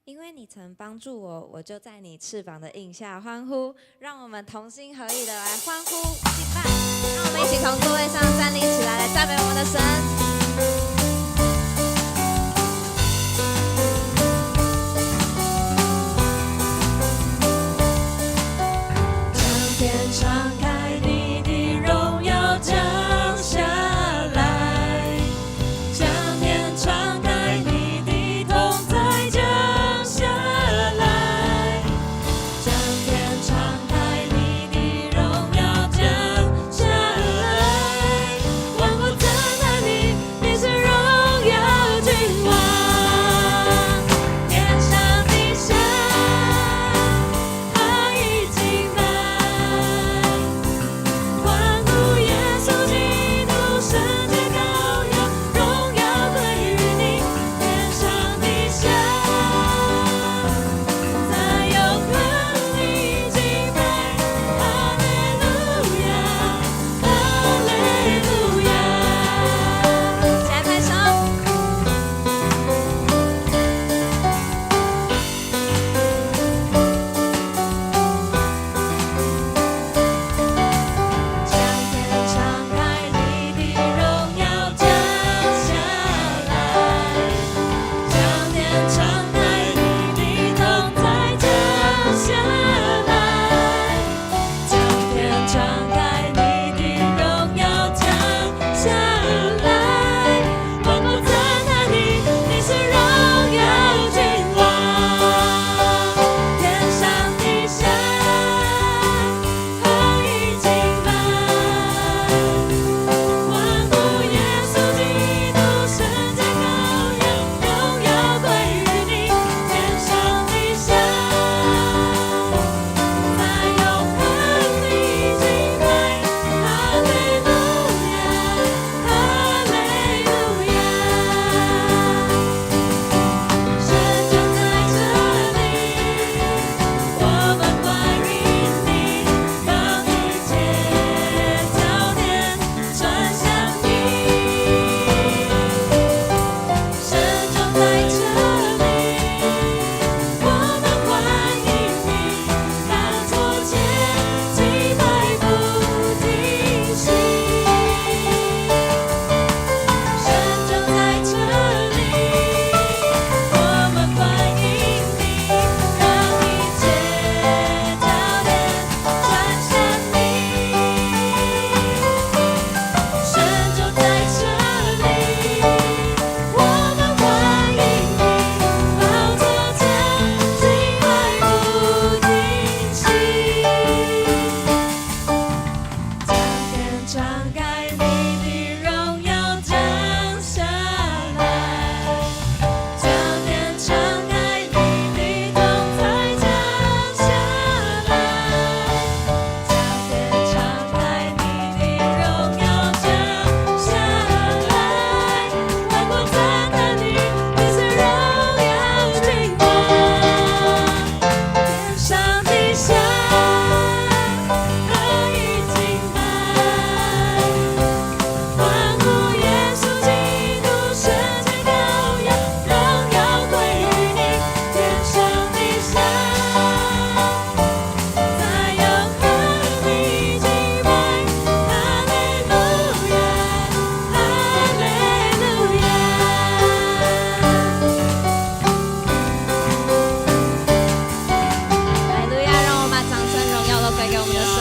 因为你曾帮助我，我就在你翅膀的印下欢呼。让我们同心合意的来欢呼敬拜，让我们一起从座位上站立起来，来赞美我们的神。敞开你的荣耀降下来，将天敞开你的同在降下来，将天敞开你的荣耀降下来，万国赞叹你，你是荣耀君王，天上地下爱已敬拜。欢呼耶稣基督，圣洁羔羊，荣耀归于你，天上地下，在永恒里敬拜，哈利路亚，哈利路亚。起来拍手。将天敞开，你的荣耀降下来，将天敞开，你的同在降下来，将天敞开，你的荣耀降下来，万国赞叹你，你是荣耀君王，天上地下爱已敬拜，欢呼耶稣基督，圣洁羔羊，荣耀归于你，天上地下，在永恒里敬拜，哈利路亚，哈利路亚。神就在这里，我们欢迎你，让一切焦点转向你。神就在这里，我们欢迎你，让昨天敬拜不停息。神就在这里，我们欢迎你，让一切焦点转向你。神就在这里，我们欢迎你，让昨天敬拜不停息。将天敞开，你的荣耀降下来，将天敞开，你的同在降下来，将天敞开，你的荣耀降下来，万国赞叹你，你是荣耀君王，天上地下爱已敬拜，欢呼耶稣基督，圣洁羔羊，荣耀归于你，天上地下，在永恒里敬拜，哈利路亚，哈利路亚。哈利路亚！让我们把掌声、荣耀都归给我们的神。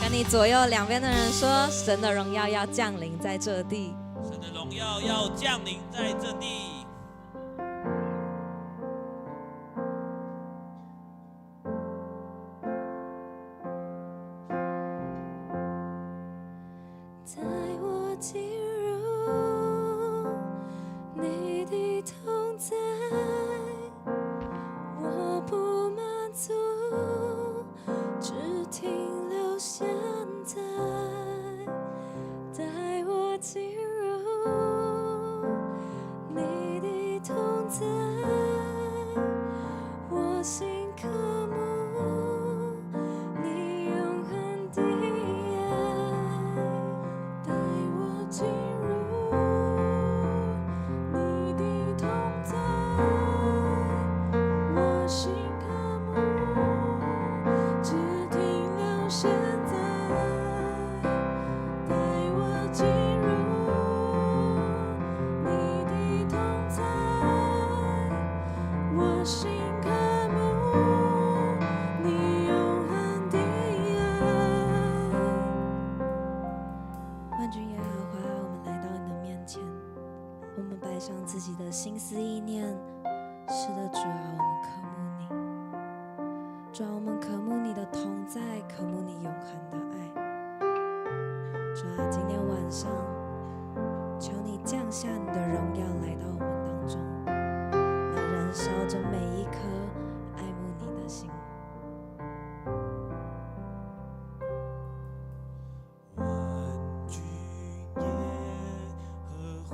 跟你左右两边的人说，神的荣耀要降临在这地。神的荣耀要降临在这地。带我进入你的同在，我不满足，只停留现在。带我进入你的同在，我心渴慕你永恒的爱。带我进入你的同在。思意念。是的，主啊，我们渴慕你。主啊，我们渴慕你的同在，渴慕你永恒的爱。主啊，今天晚上，求你降下你的荣耀来到我们当中，来燃烧着每一颗爱慕你的心。万军耶和华，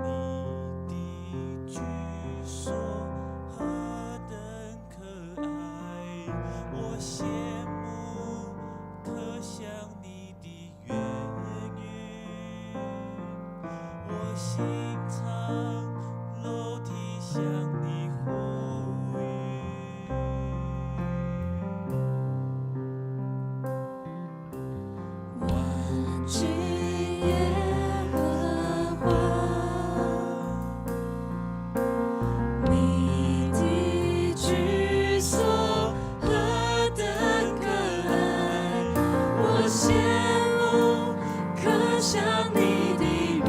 你的居所何等可爱，我羡慕可想你的渊源，我心肠肉体向你呼吁。万军耶和华，你的居所何等可爱，我羡慕可想你的言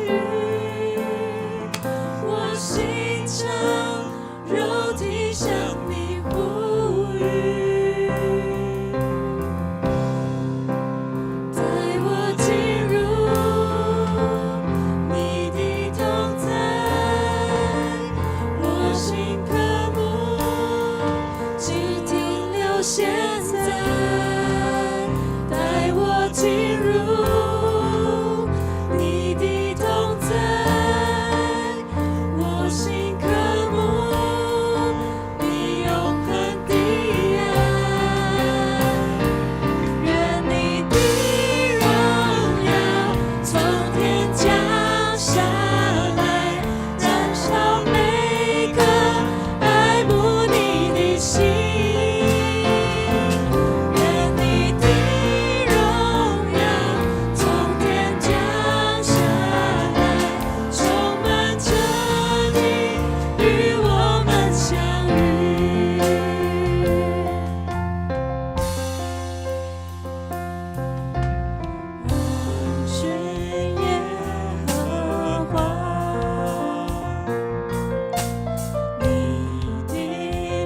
语，我心肠肉体向你呼吁。带我进入你的同在，我心渴慕，只停留现在。带我进入你的同在，我心渴慕你永恒的爱。愿你的荣耀从天降下来，燃烧每个爱慕你的心。愿你的荣耀从天降下来，充满着你，与我们相遇。万军耶和华，你的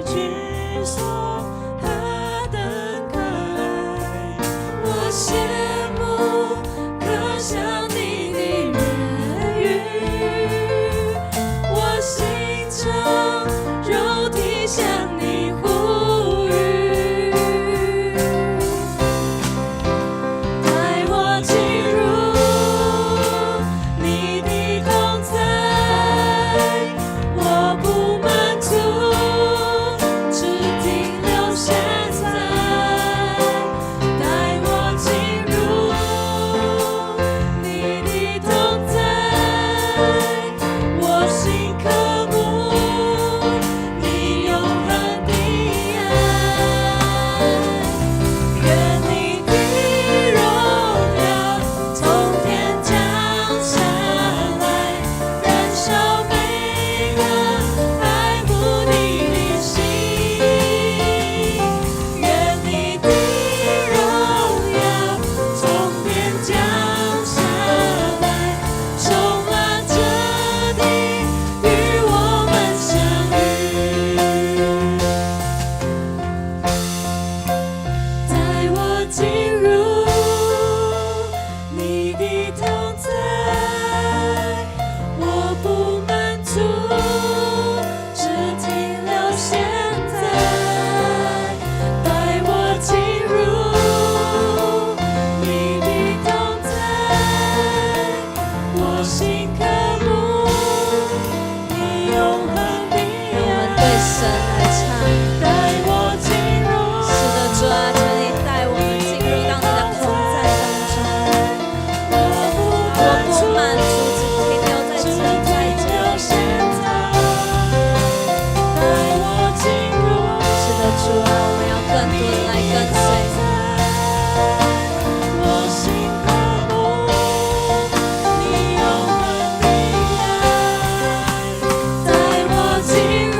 居所何等可爱，我羡慕可想你的言语，我心肠肉体向你呼吁。带我进入你的同在，我不满足，只停留现在。带我进入你的同在，我心渴慕你永恒的爱。愿你的荣耀从天降下来，燃烧每个爱慕你的心。愿你的荣耀从天降下来，充满着你，与我们相遇。带我进入你的同在，我不满足，只停留现在。带我进入你的同在，我心渴慕你永恒的让我们对神爱。来唱。带我进入。是的，主啊，求你带我们进入到你的同在当中。我不满足，只停留在只这，在停这里。留现在。带我进入是的，主啊，我们要更多的来跟随。我心渴慕你永恒的爱。带我进入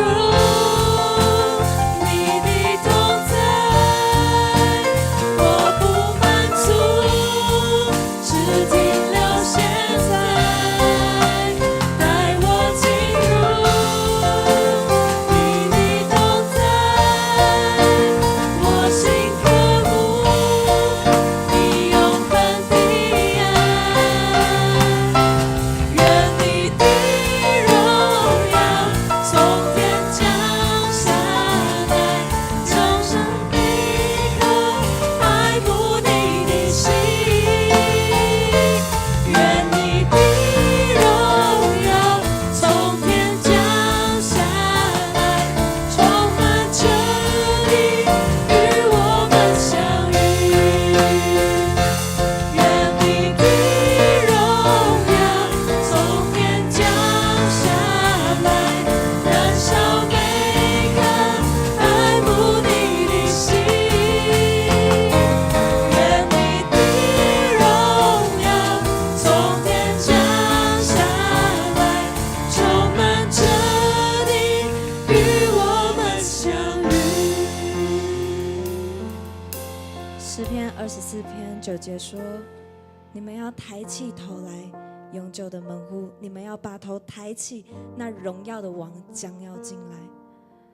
24篇9节说：“你们要抬起头来，永久的门户，你们要把头抬起，那荣耀的王将要进来。”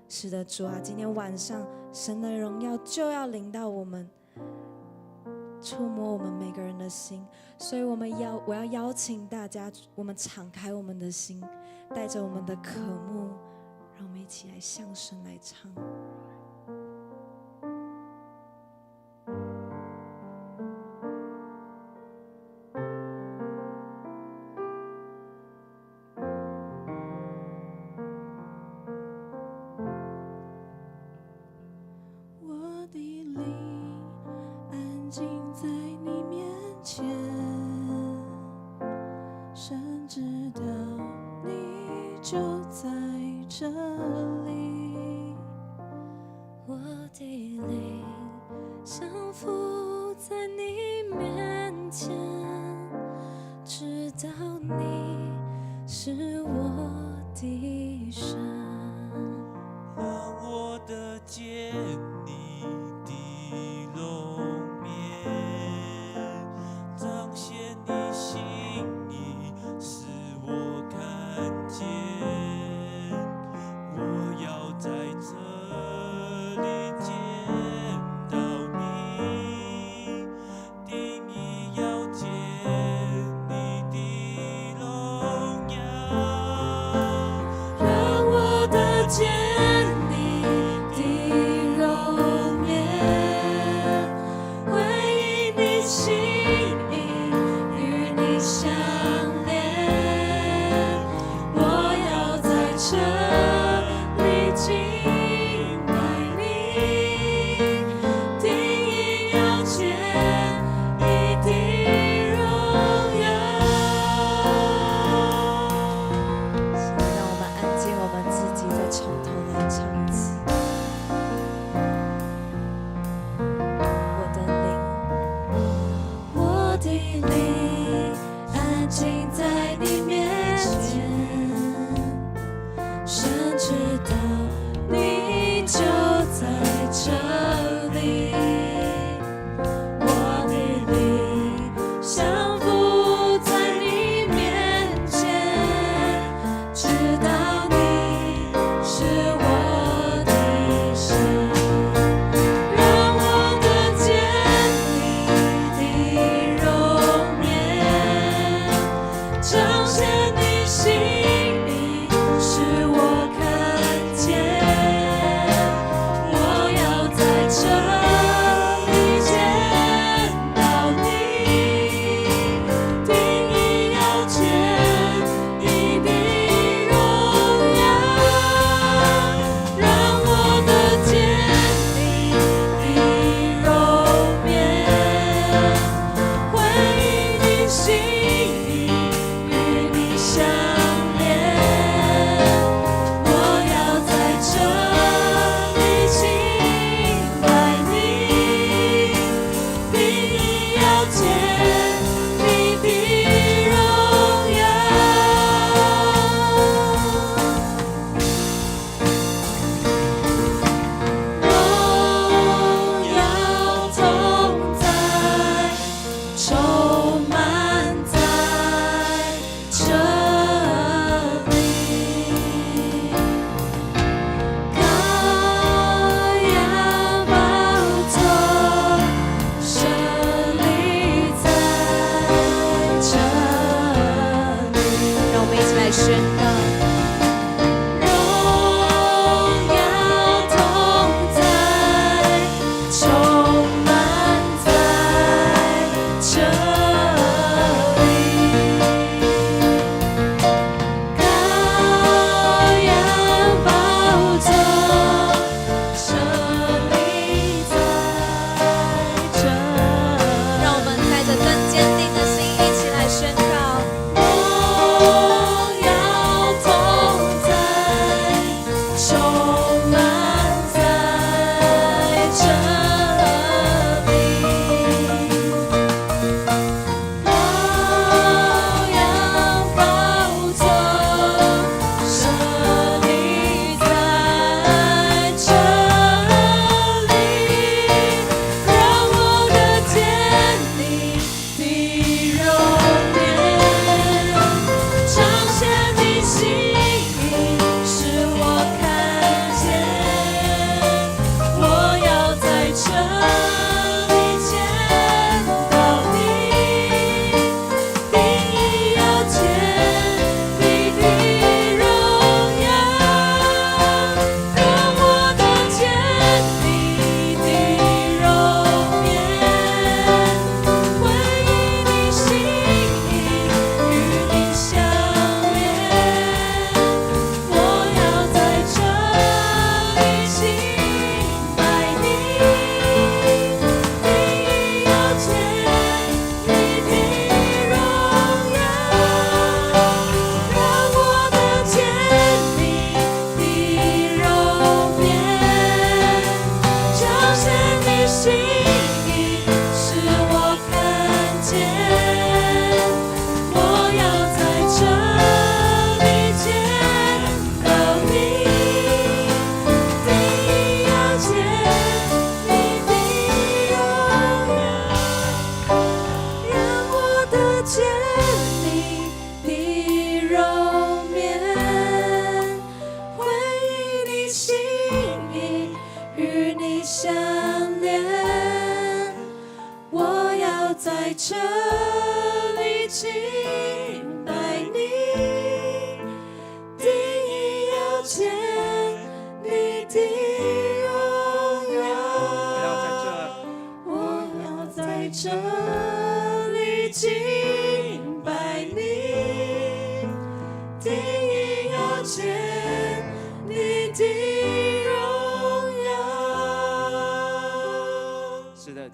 是的，主啊，今天晚上神的荣耀就要临到我们，触摸我们每个人的心。所以我要邀请大家，我们敞开我们的心，带着我们的渴慕，让我们一起来向神来唱。我的灵安静在你面前，神知道你就在这里。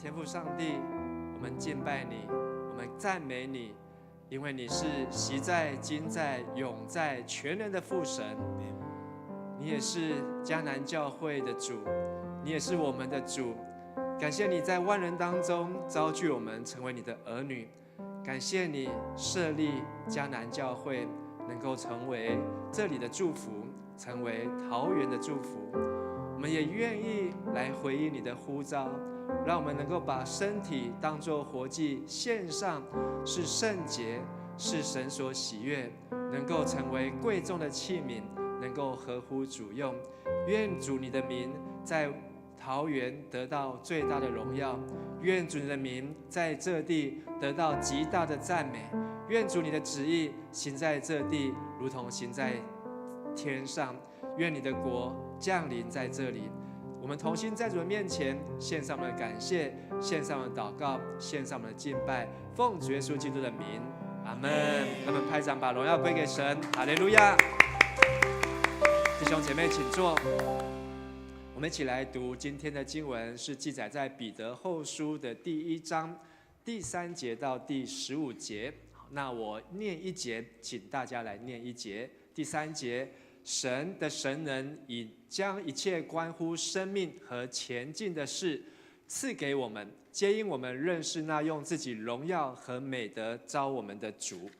天父上帝，我们敬拜你，我们赞美你，因为你是昔在、今在、永在、全能的父神。你也是迦南教会的主，你也是我们的主。感谢你在万人当中召聚我们成为你的儿女，感谢你设立迦南教会，能够成为这里的祝福，成为桃园的祝福。我们也愿意来回应你的呼召，让我们能够把身体当作活祭献上，是圣洁，是神所喜悦，能够成为贵重的器皿，能够合乎主用。愿主你的名在桃园得到最大的荣耀，愿主你的名在这地得到极大的赞美，愿主你的旨意行在这地，如同行在天上。愿你的国降临在这里。我们同心在主的面前献上我们的感谢，献上我们的祷告，献上我们的敬拜，奉主耶稣基督的名，阿门。那么拍掌，把荣耀归给神，哈利路亚。弟兄姐妹，请坐。我们一起来读今天的经文，是记载在彼得后书的第1章第3节到第15节。那我念1节，请大家来念1节。第3节，神的神能已将一切关乎生命和前进的事赐给我们，皆因我们认识那用自己荣耀和美德召我们的主。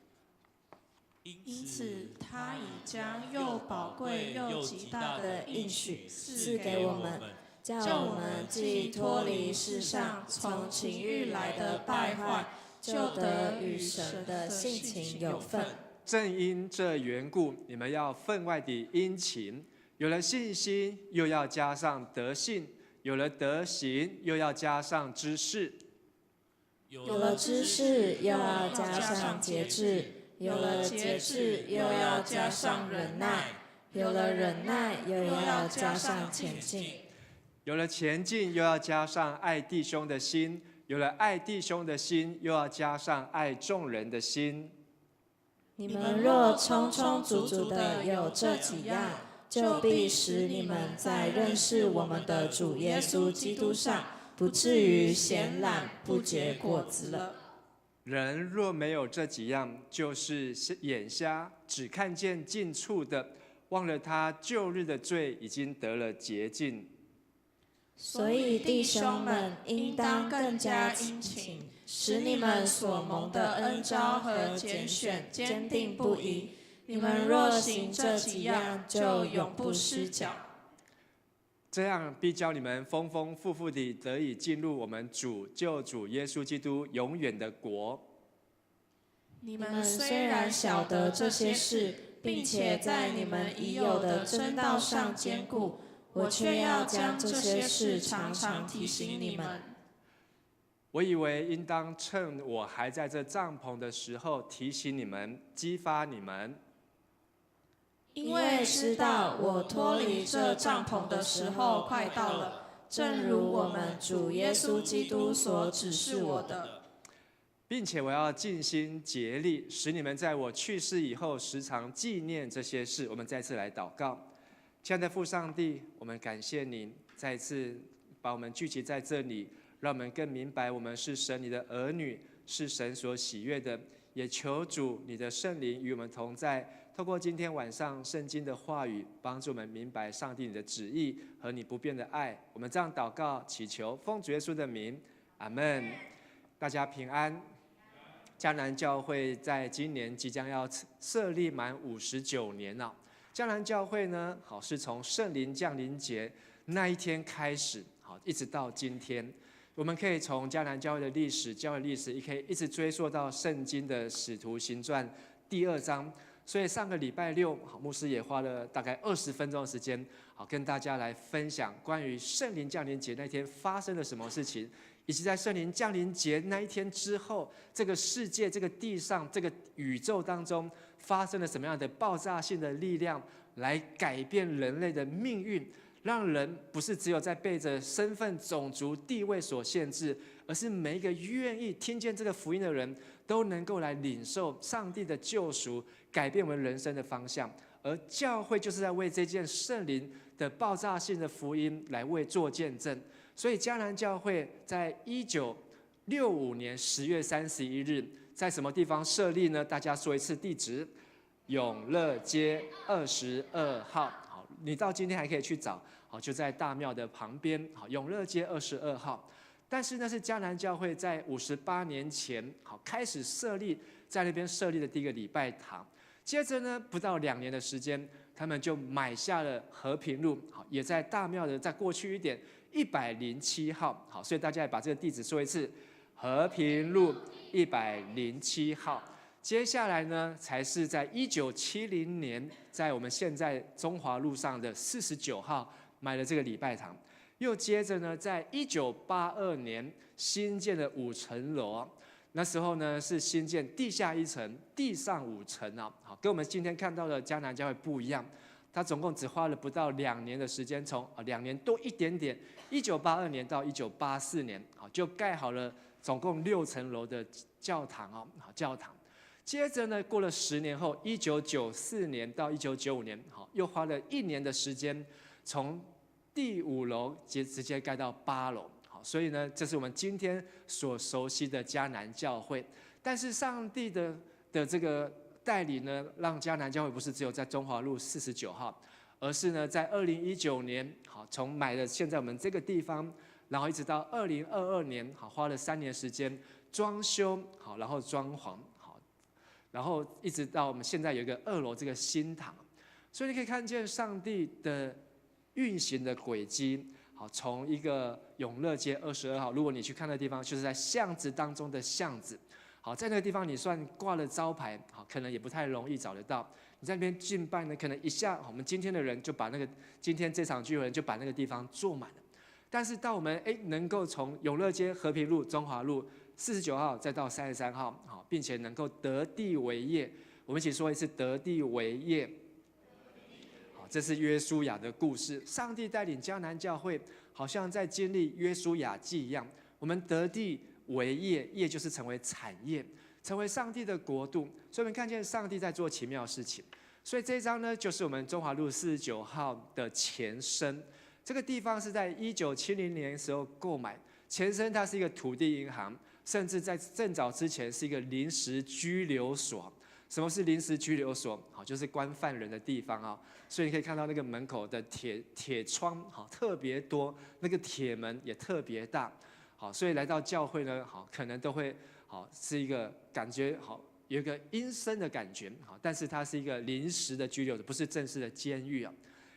因此，他已将又宝贵又极大的应许赐给我们，叫我们既脱离世上从情欲来的败坏，就得与神的性情有份。正因这缘故，你们要分外的殷勤。有了信心，又要加上德性；有了德行，又要加上知识；有了知识，又要加上节制；有了节制，又要加上忍耐；有了忍耐，又要加上前进；有了前进，又要加上爱弟兄的心；有了爱弟兄的心，又要加上爱众人的心。你们若充充足足的有这几样，就必使你们在认识我们的主耶稣基督上，不至于闲懒不结果子了。人若没有这几样，就是眼瞎，只看见近处的，忘了他旧日的罪已经得了洁净。所以弟兄们，应当更加殷勤，使你们所蒙的恩召和拣选坚定不移。你们若行这几样，就永不失脚。这样必叫你们丰丰富富地得以进入我们主救主耶稣基督永远的国。你们虽然晓得这些事，并且在你们已有的真道上坚固，我却要将这些事常常提醒你们。我以为应当趁我还在这帐篷的时候提醒你们，激发你们，因为知道我脱离这帐篷的时候快到了，正如我们主耶稣基督所指示我的。并且我要尽心竭力，使你们在我去世以后时常纪念这些事。我们再次来祷告。亲爱的父上帝，我们感谢你再次把我们聚集在这里，让我们更明白我们是神你的儿女，是神所喜悦的。也求主你的圣灵与我们同在，透过今天晚上圣经的话语，帮助我们明白上帝你的旨意和你不变的爱。我们这样祷告祈求，奉主耶稣的名，阿们。大家平安。迦南教会在今年即将要设立满59年了。迦南教会呢，是从圣灵降临节那一天开始，一直到今天。我们可以从迦南教会的历史，教会历史也可以一直追溯到圣经的使徒行传第2章。所以上个礼拜六，牧师也花了大概20分钟的时间，跟大家来分享关于圣灵降临节那天发生了什么事情，以及在圣灵降临节那一天之后，这个世界、这个地上、这个宇宙当中发生了什么样的爆炸性的力量，来改变人类的命运，让人不是只有在被着身份、种族、地位所限制，而是每一个愿意听见这个福音的人，都能够来领受上帝的救赎，改变我们人生的方向。而教会就是在为这件圣灵的爆炸性的福音来为做见证。所以迦南教会在1965年10月31日在什么地方设立呢？大家说一次地址：永乐街22号。好，你到今天还可以去找，好，就在大庙的旁边，好，永乐街22号。但是那是迦南教会在58年前，好，开始设立，在那边设立的第一个礼拜堂。接着呢，不到2年的时间，他们就买下了和平路，好，也在大庙的再过去一点107号，好，所以大家也把这个地址说一次：和平路107号。接下来呢，才是在1970年，在我们现在中华路上的49号买了这个礼拜堂。又接着呢，在1982年新建的5层楼，那时候呢是新建地下1层，地上5层啊，好，跟我们今天看到的迦南教会不一样。它总共只花了不到2年的时间，从2年多一点点，1982年到1984年，好，就盖好了总共6层楼的教堂哦，好，教堂。接着呢，过了10年后，1994年到1995年，好，又花了1年的时间，从第5楼直接盖到8楼。好，所以呢，这是我们今天所熟悉的迦南教会。但是上帝的这个带领呢，让迦南教会不是只有在中华路49号，而是呢，在2019年，好，从买了现在我们这个地方，然后一直到2022年，好，花了3年时间装修，好，然后装潢，好，然后一直到我们现在有一个2楼这个新堂。所以你可以看见上帝的运行的轨迹，好，从一个永乐街22号，如果你去看那个地方，就是在巷子当中的巷子。好，在那个地方你算挂了招牌，好，可能也不太容易找得到。你在那边敬拜呢，可能一下我们今天的人就把今天这场聚会人就把那个地方坐满了。但是到我们能够从永乐街、和平路、中华路49号再到33号，好，并且能够得地为业，我们一起说一次：得地为业。好，这是约书亚的故事。上帝带领迦南教会，好像在经历约书亚记一样，我们得地为业，业就是成为产业，成为上帝的国度。所以我们看见上帝在做奇妙的事情。所以这一章呢，就是我们中华路49号的前身。这个地方是在1970年的时候购买，前身它是一个土地银行，甚至在更早之前是一个临时拘留所。什么是临时拘留所？好，就是关犯人的地方啊。所以你可以看到那个门口的铁窗，好，特别多，那个铁门也特别大。好，所以来到教会呢，好，可能都会好是一个感觉好，有一个阴森的感觉，好，但是它是一个临时的拘留所，不是正式的监狱啊。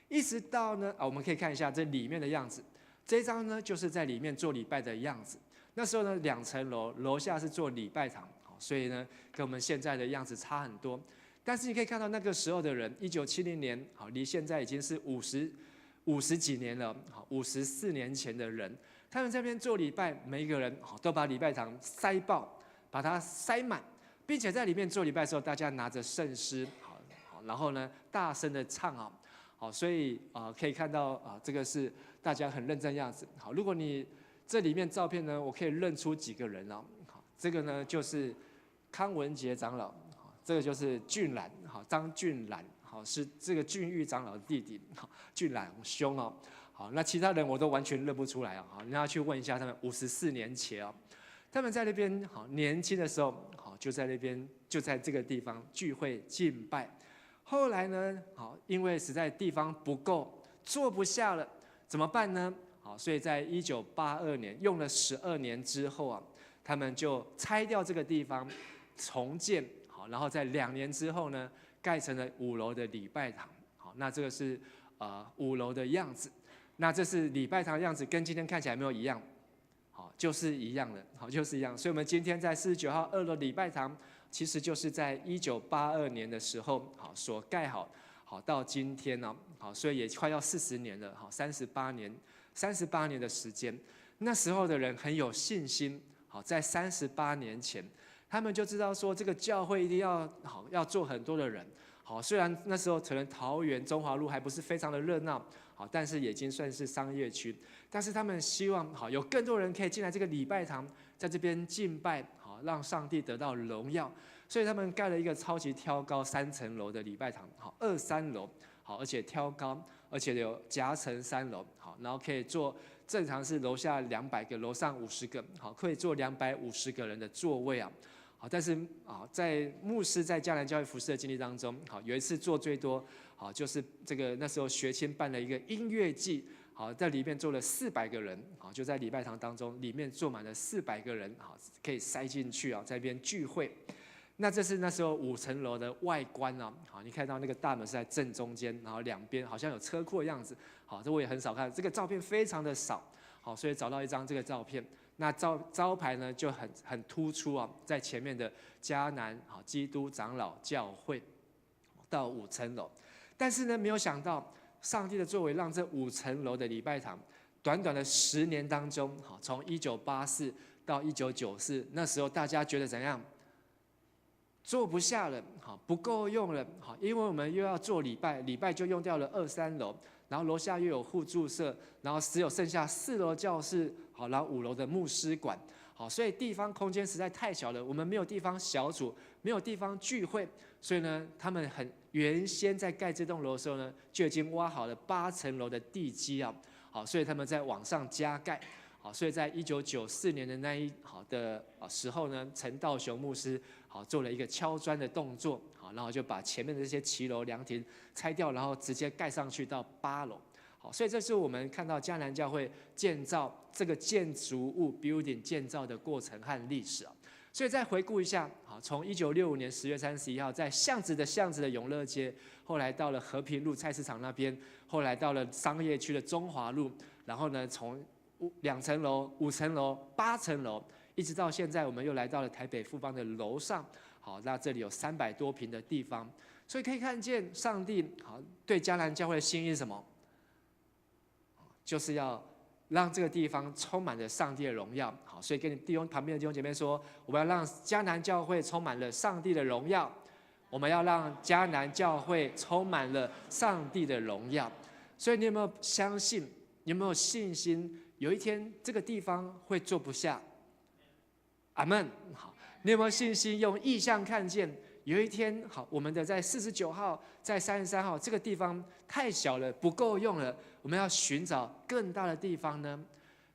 一直到呢，我们可以看一下这里面的样子。这一张呢，就是在里面做礼拜的样子。那时候呢，2层楼，楼下是做礼拜堂，好，所以呢，跟我们现在的样子差很多。但是你可以看到那个时候的人，1970年，好，离现在已经是50几年了，好，54年前的人。他们在那边做礼拜，每一个人都把礼拜堂塞爆，把它塞满，并且在里面做礼拜的时候，大家拿着圣诗，好，然后呢大声的唱啊，好，所以可以看到这个是大家很认真的样子。好，如果你这里面照片呢，我可以认出几个人啊，好，这个呢就是康文杰长老，好，这个就是俊兰，好，张俊兰，好，是这个俊玉长老的弟弟，好，俊兰兄哦。好，那其他人我都完全认不出来啊！好，你要去问一下他们54年前啊，他们在那边好年轻的时候，好就在那边就在这个地方聚会敬拜。后来呢，好因为实在地方不够，坐不下了，怎么办呢？好，所以在1982年用了12年之后啊，他们就拆掉这个地方，重建好，然后在2年之后呢，盖成了5楼的礼拜堂。好，那这个是5楼的样子。那这是礼拜堂的样子，跟今天看起来没有一样，好，就是一样的，好，就是一样。所以我们今天在49号2楼礼拜堂，其实就是在1982年的时候，好所盖好，好到今天呢，好，所以也快要40年了，好38年的时间。那时候的人很有信心，好，在38年前，他们就知道说这个教会一定要做很多的人。好，虽然那时候可能桃园中华路还不是非常的热闹，好，但是已经算是商业区。但是他们希望好有更多人可以进来这个礼拜堂，在这边敬拜，好让上帝得到荣耀。所以他们盖了一个超级挑高3层楼的礼拜堂，好23楼，好而且挑高，而且有夹层3楼，好，然后可以坐正常是楼下200个，楼上50个，好，可以坐250个人的座位啊。好，但是啊，在牧师在迦南教会服事的经历当中，好，有一次坐最多，好，就是这个那时候学青办了一个音乐季，好，在里面坐了400个人，好，就在礼拜堂当中，里面坐满了400个人，好，可以塞进去啊，在那边聚会。那这是那时候5层楼的外观啊，好，你看到那个大门是在正中间，然后两边好像有车库的样子，好，这我也很少看，这个照片非常的少，好，所以找到一张这个照片。那招牌呢就很突出啊，在前面的迦南好基督长老教会到5层楼，但是呢没有想到上帝的作为，让这5层楼的礼拜堂，短短的10年当中，好，从1984到1994，那时候大家觉得怎样？坐不下了，好，不够用了，好，因为我们又要做礼拜，礼拜就用掉了2、3楼，然后楼下又有互助社，然后只有剩下4楼教室，好，然后5楼的牧师馆，好，所以地方空间实在太小了，我们没有地方小组，没有地方聚会，所以呢，他们原先在盖这栋楼的时候呢，就已经挖好了8层楼的地基啊，好，所以他们在往上加盖。好，所以在1994年的那一好的时候呢，陈道雄牧师好做了一个敲砖的动作，好，然后就把前面的这些骑楼凉亭拆掉，然后直接盖上去到8楼。好，所以这是我们看到迦南教会建造这个建筑物 building 建造的过程和历史啊。所以再回顾一下，好，从1965年10月31号在巷子的永乐街，后来到了和平路菜市场那边，后来到了商业区的中华路，然后呢从2层楼、5层楼、8层楼，一直到现在，我们又来到了台北富邦的楼上。好，那这里有300多坪的地方，所以可以看见上帝好对迦南教会的心意是什么？就是要让这个地方充满了上帝的荣耀。好，所以跟你旁边的弟兄姐妹说，我们要让迦南教会充满了上帝的荣耀。我们要让迦南教会充满了上帝的荣耀。所以你有没有相信？你有没有信心？有一天这个地方会坐不下，阿们。好，你有没有信心用意象看见？有一天，好，我们的在49号、在33号这个地方太小了，不够用了，我们要寻找更大的地方呢？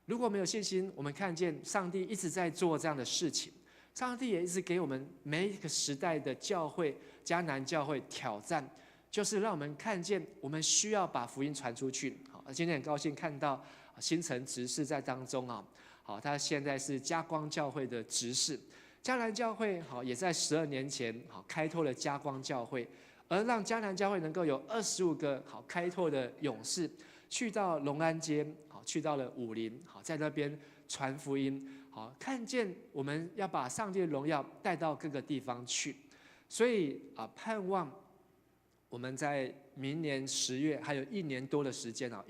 如果没有信心，我们看见上帝一直在做这样的事情，上帝也一直给我们每一个时代的教会、迦南教会挑战，就是让我们看见我们需要把福音传出去。好，今天很高兴看到新城执事在当中啊，好，他现在是嘉光教会的执事。迦南教会好也在12年前好开拓了嘉光教会，而让迦南教会能够有25个好开拓的勇士，去到龙安街，好去到了武林，好在那边传福音，好看见我们要把上帝的荣耀带到各个地方去，所以盼望我们在明年10月还有1年多的时间啊，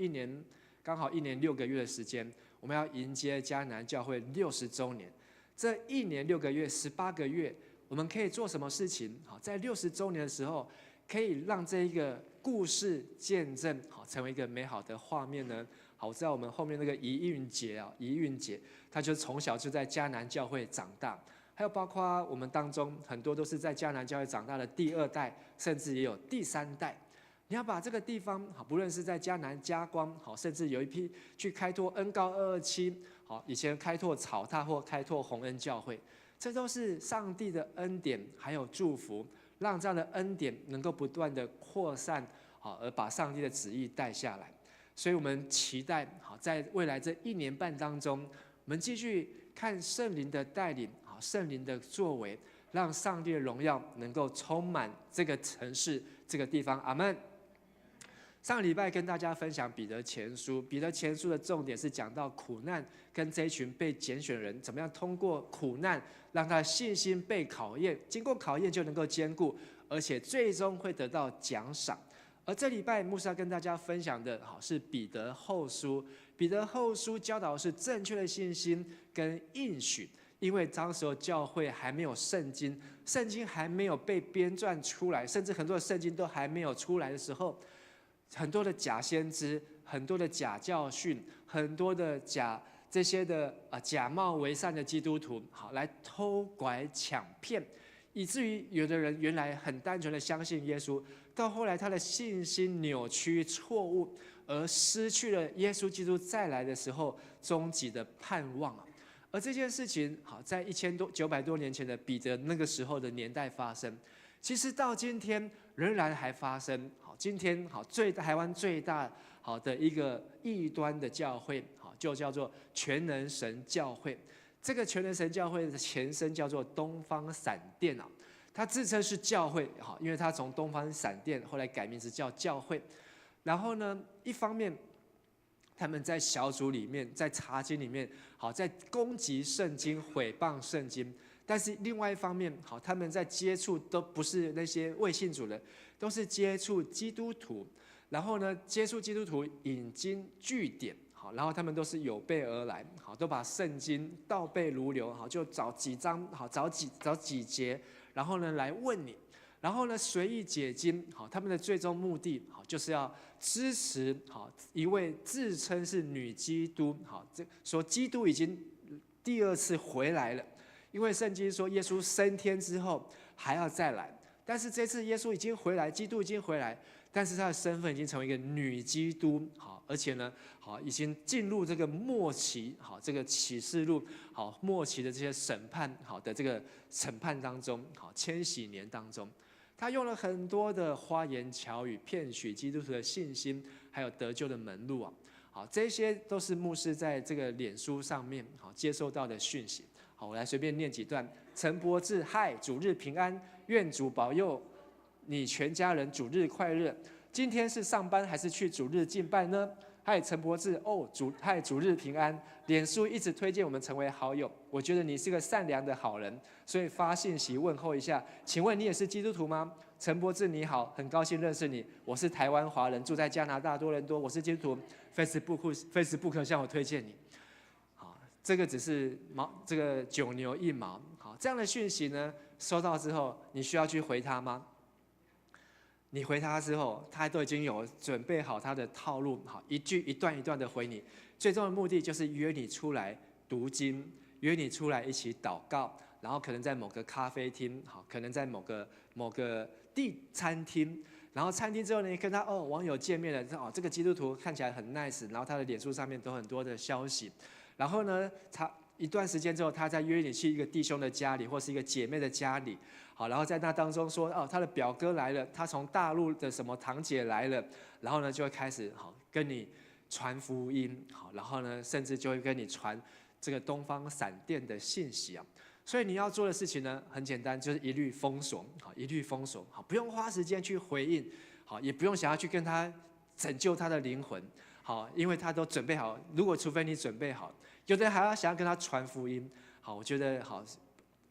刚好1年6个月的时间，我们要迎接迦南教会60周年。这1年6个月18个月，我们可以做什么事情？好，在60周年的时候，可以让这一个故事见证好成为一个美好的画面呢？好，我知道我们后面那个怡韵姐，她就从小就在迦南教会长大，还有包括我们当中很多都是在迦南教会长大的第2代，甚至也有第3代。你要把这个地方好，不论是在迦南嘉光好，甚至有一批去开拓恩高227好，以前开拓草踏或开拓洪恩教会，这都是上帝的恩典还有祝福，让这样的恩典能够不断的扩散好，而把上帝的旨意带下来。所以我们期待好，在未来这1年半当中，我们继续看圣灵的带领好，圣灵的作为，让上帝的荣耀能够充满这个城市这个地方。阿们。上个礼拜跟大家分享彼得前书，彼得前书的重点是讲到苦难跟这一群被拣选人怎么样通过苦难，让他的信心被考验，经过考验就能够坚固，而且最终会得到奖赏。而这礼拜牧师要跟大家分享的是彼得后书，彼得后书教导的是正确的信心跟应许，因为当时候教会还没有圣经，圣经还没有被编撰出来，甚至很多的圣经都还没有出来的时候，很多的假先知，很多的假教训，很多的这些的假冒为善的基督徒，好来偷拐抢骗，以至于有的人原来很单纯的相信耶稣，到后来他的信心扭曲错误，而失去了耶稣基督再来的时候终极的盼望。而这件事情，好，在900多年前的彼得那个时候的年代发生，其实到今天仍然还发生。好，今天好台湾最大好的一个异端的教会，好，就叫做全能神教会。这个全能神教会的前身叫做东方闪电啊，它自称是教会，好，因为它从东方闪电后来改名字叫教会。然后呢，一方面他们在小组里面，在查经里面，好，在攻击圣经、毁谤圣经。但是另外一方面，好，他们在接触都不是那些未信主的，都是接触基督徒。然后呢，接触基督徒引经据典，好，然后他们都是有备而来，好，都把圣经倒背如流，好，就找几章，好，找几节，然后呢来问你。然后呢，随意解经，好，他们的最终目的，好，就是要支持好一位自称是女基督，好，说基督已经第2次回来了，因为圣经说耶稣升天之后还要再来，但是这次耶稣已经回来，基督已经回来，但是他的身份已经成为一个女基督，好，而且呢，好，已经进入这个末期，好，这个启示录，好，末期的这些审判，好的这个审判当中，好，千禧年当中。他用了很多的花言巧语骗取基督徒的信心，还有得救的门路啊！好，这些都是牧师在这个脸书上面好接受到的讯息。好，我来随便念几段。陈柏志，嗨，主日平安，愿主保佑你全家人主日快乐。今天是上班还是去主日敬拜呢？嗨，陈柏志，哦，嗨，主日平安。脸书一直推荐我们成为好友，我觉得你是个善良的好人，所以发信息问候一下。请问你也是基督徒吗？陈柏志你好，很高兴认识你，我是台湾华人，住在加拿大多伦多，我是基督徒。Facebook 向我推荐你。好，这个只是这个9牛1毛。好，这样的讯息呢，收到之后，你需要去回他吗？你回他之后，他都已经有准备好他的套路，好，一句一段一段的回你。最终的目的就是约你出来读经，约你出来一起祷告，然后可能在某个咖啡厅，好，可能在某个餐厅，然后餐厅之后呢，你跟他网友见面了，这个基督徒看起来很 nice， 然后他的脸书上面都很多的消息，然后呢，他一段时间之后，他再约你去一个弟兄的家里，或是一个姐妹的家里，好，然后在那当中说，他的表哥来了，他从大陆的什么堂姐来了，然后呢就会开始好跟你传福音，好，然后呢甚至就会跟你传这个东方闪电的信息啊。所以你要做的事情呢，很简单，就是一律封锁，好，一律封锁，好，不用花时间去回应，好，也不用想要去跟他拯救他的灵魂，好，因为他都准备好。除非你准备好，有的人还要想要跟他传福音，好，我觉得好，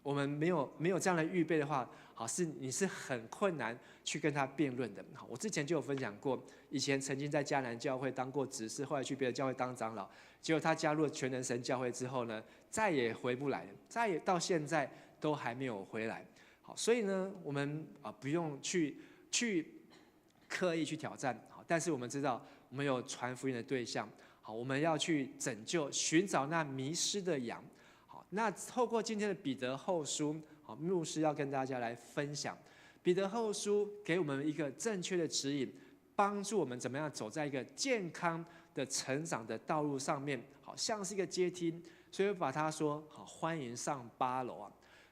我们没有这样的预备的话，好，你是很困难去跟他辩论的。好，我之前就有分享过，以前曾经在迦南教会当过执事，后来去别的教会当长老，结果他加入了全能神教会之后呢，再也回不来了，再也到现在都还没有回来。好，所以呢，我们不用去刻意去挑战，好，但是我们知道我们有传福音的对象，好，我们要去拯救、寻找那迷失的羊。好，那透过今天的彼得后书，好，牧师要跟大家来分享彼得后书给我们一个正确的指引，帮助我们怎么样走在一个健康的成长的道路上面，好像是一个阶梯，所以把它说好，欢迎上8楼啊。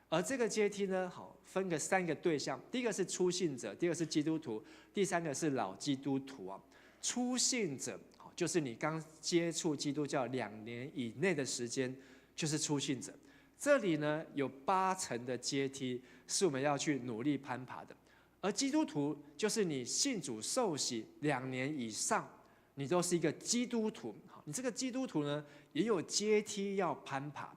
而这个阶梯呢，好，分个3个对象，第一个是初信者，第二个是基督徒，第3个是老基督徒啊。初信者，好，就是你刚接触基督教2年以内的时间，就是初信者。这里呢有8层的阶梯，是我们要去努力攀爬的。而基督徒就是你信主受洗2年以上，你都是一个基督徒。你这个基督徒呢，也有阶梯要攀爬。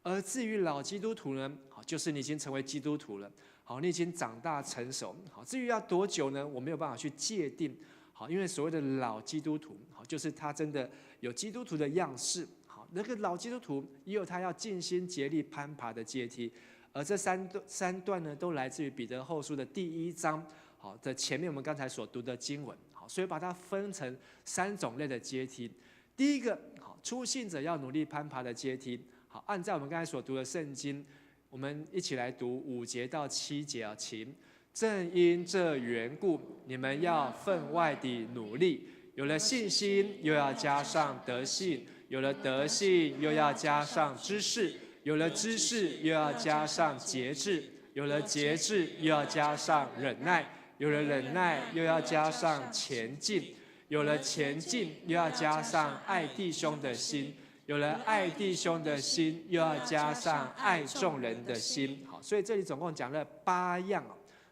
而至于老基督徒呢，好，就是你已经成为基督徒了，好，你已经长大成熟，好，至于要多久呢，我没有办法去界定，好，因为所谓的老基督徒，好，就是他真的有基督徒的样式，好，那个老基督徒也有他要尽心竭力攀爬的阶梯，而这三段呢，都来自于彼得后书的第1章，好的前面我们刚才所读的经文，好，所以把它分成3种类的阶梯。第一个，好，初信者要努力攀爬的阶梯。好，按照我们刚才所读的圣经，我们一起来读5节到7节啊，请正因这缘故，你们要分外地努力。有了信心，又要加上德性；有了德性，又要加上知识；有了知识，又要加上节制；有了节制，又要加上忍耐；有了忍耐，又要加上前进；有了前进，又要加上爱弟兄的心；有了爱弟兄的心，又要加上爱众人的心。好，所以这里总共讲了8样。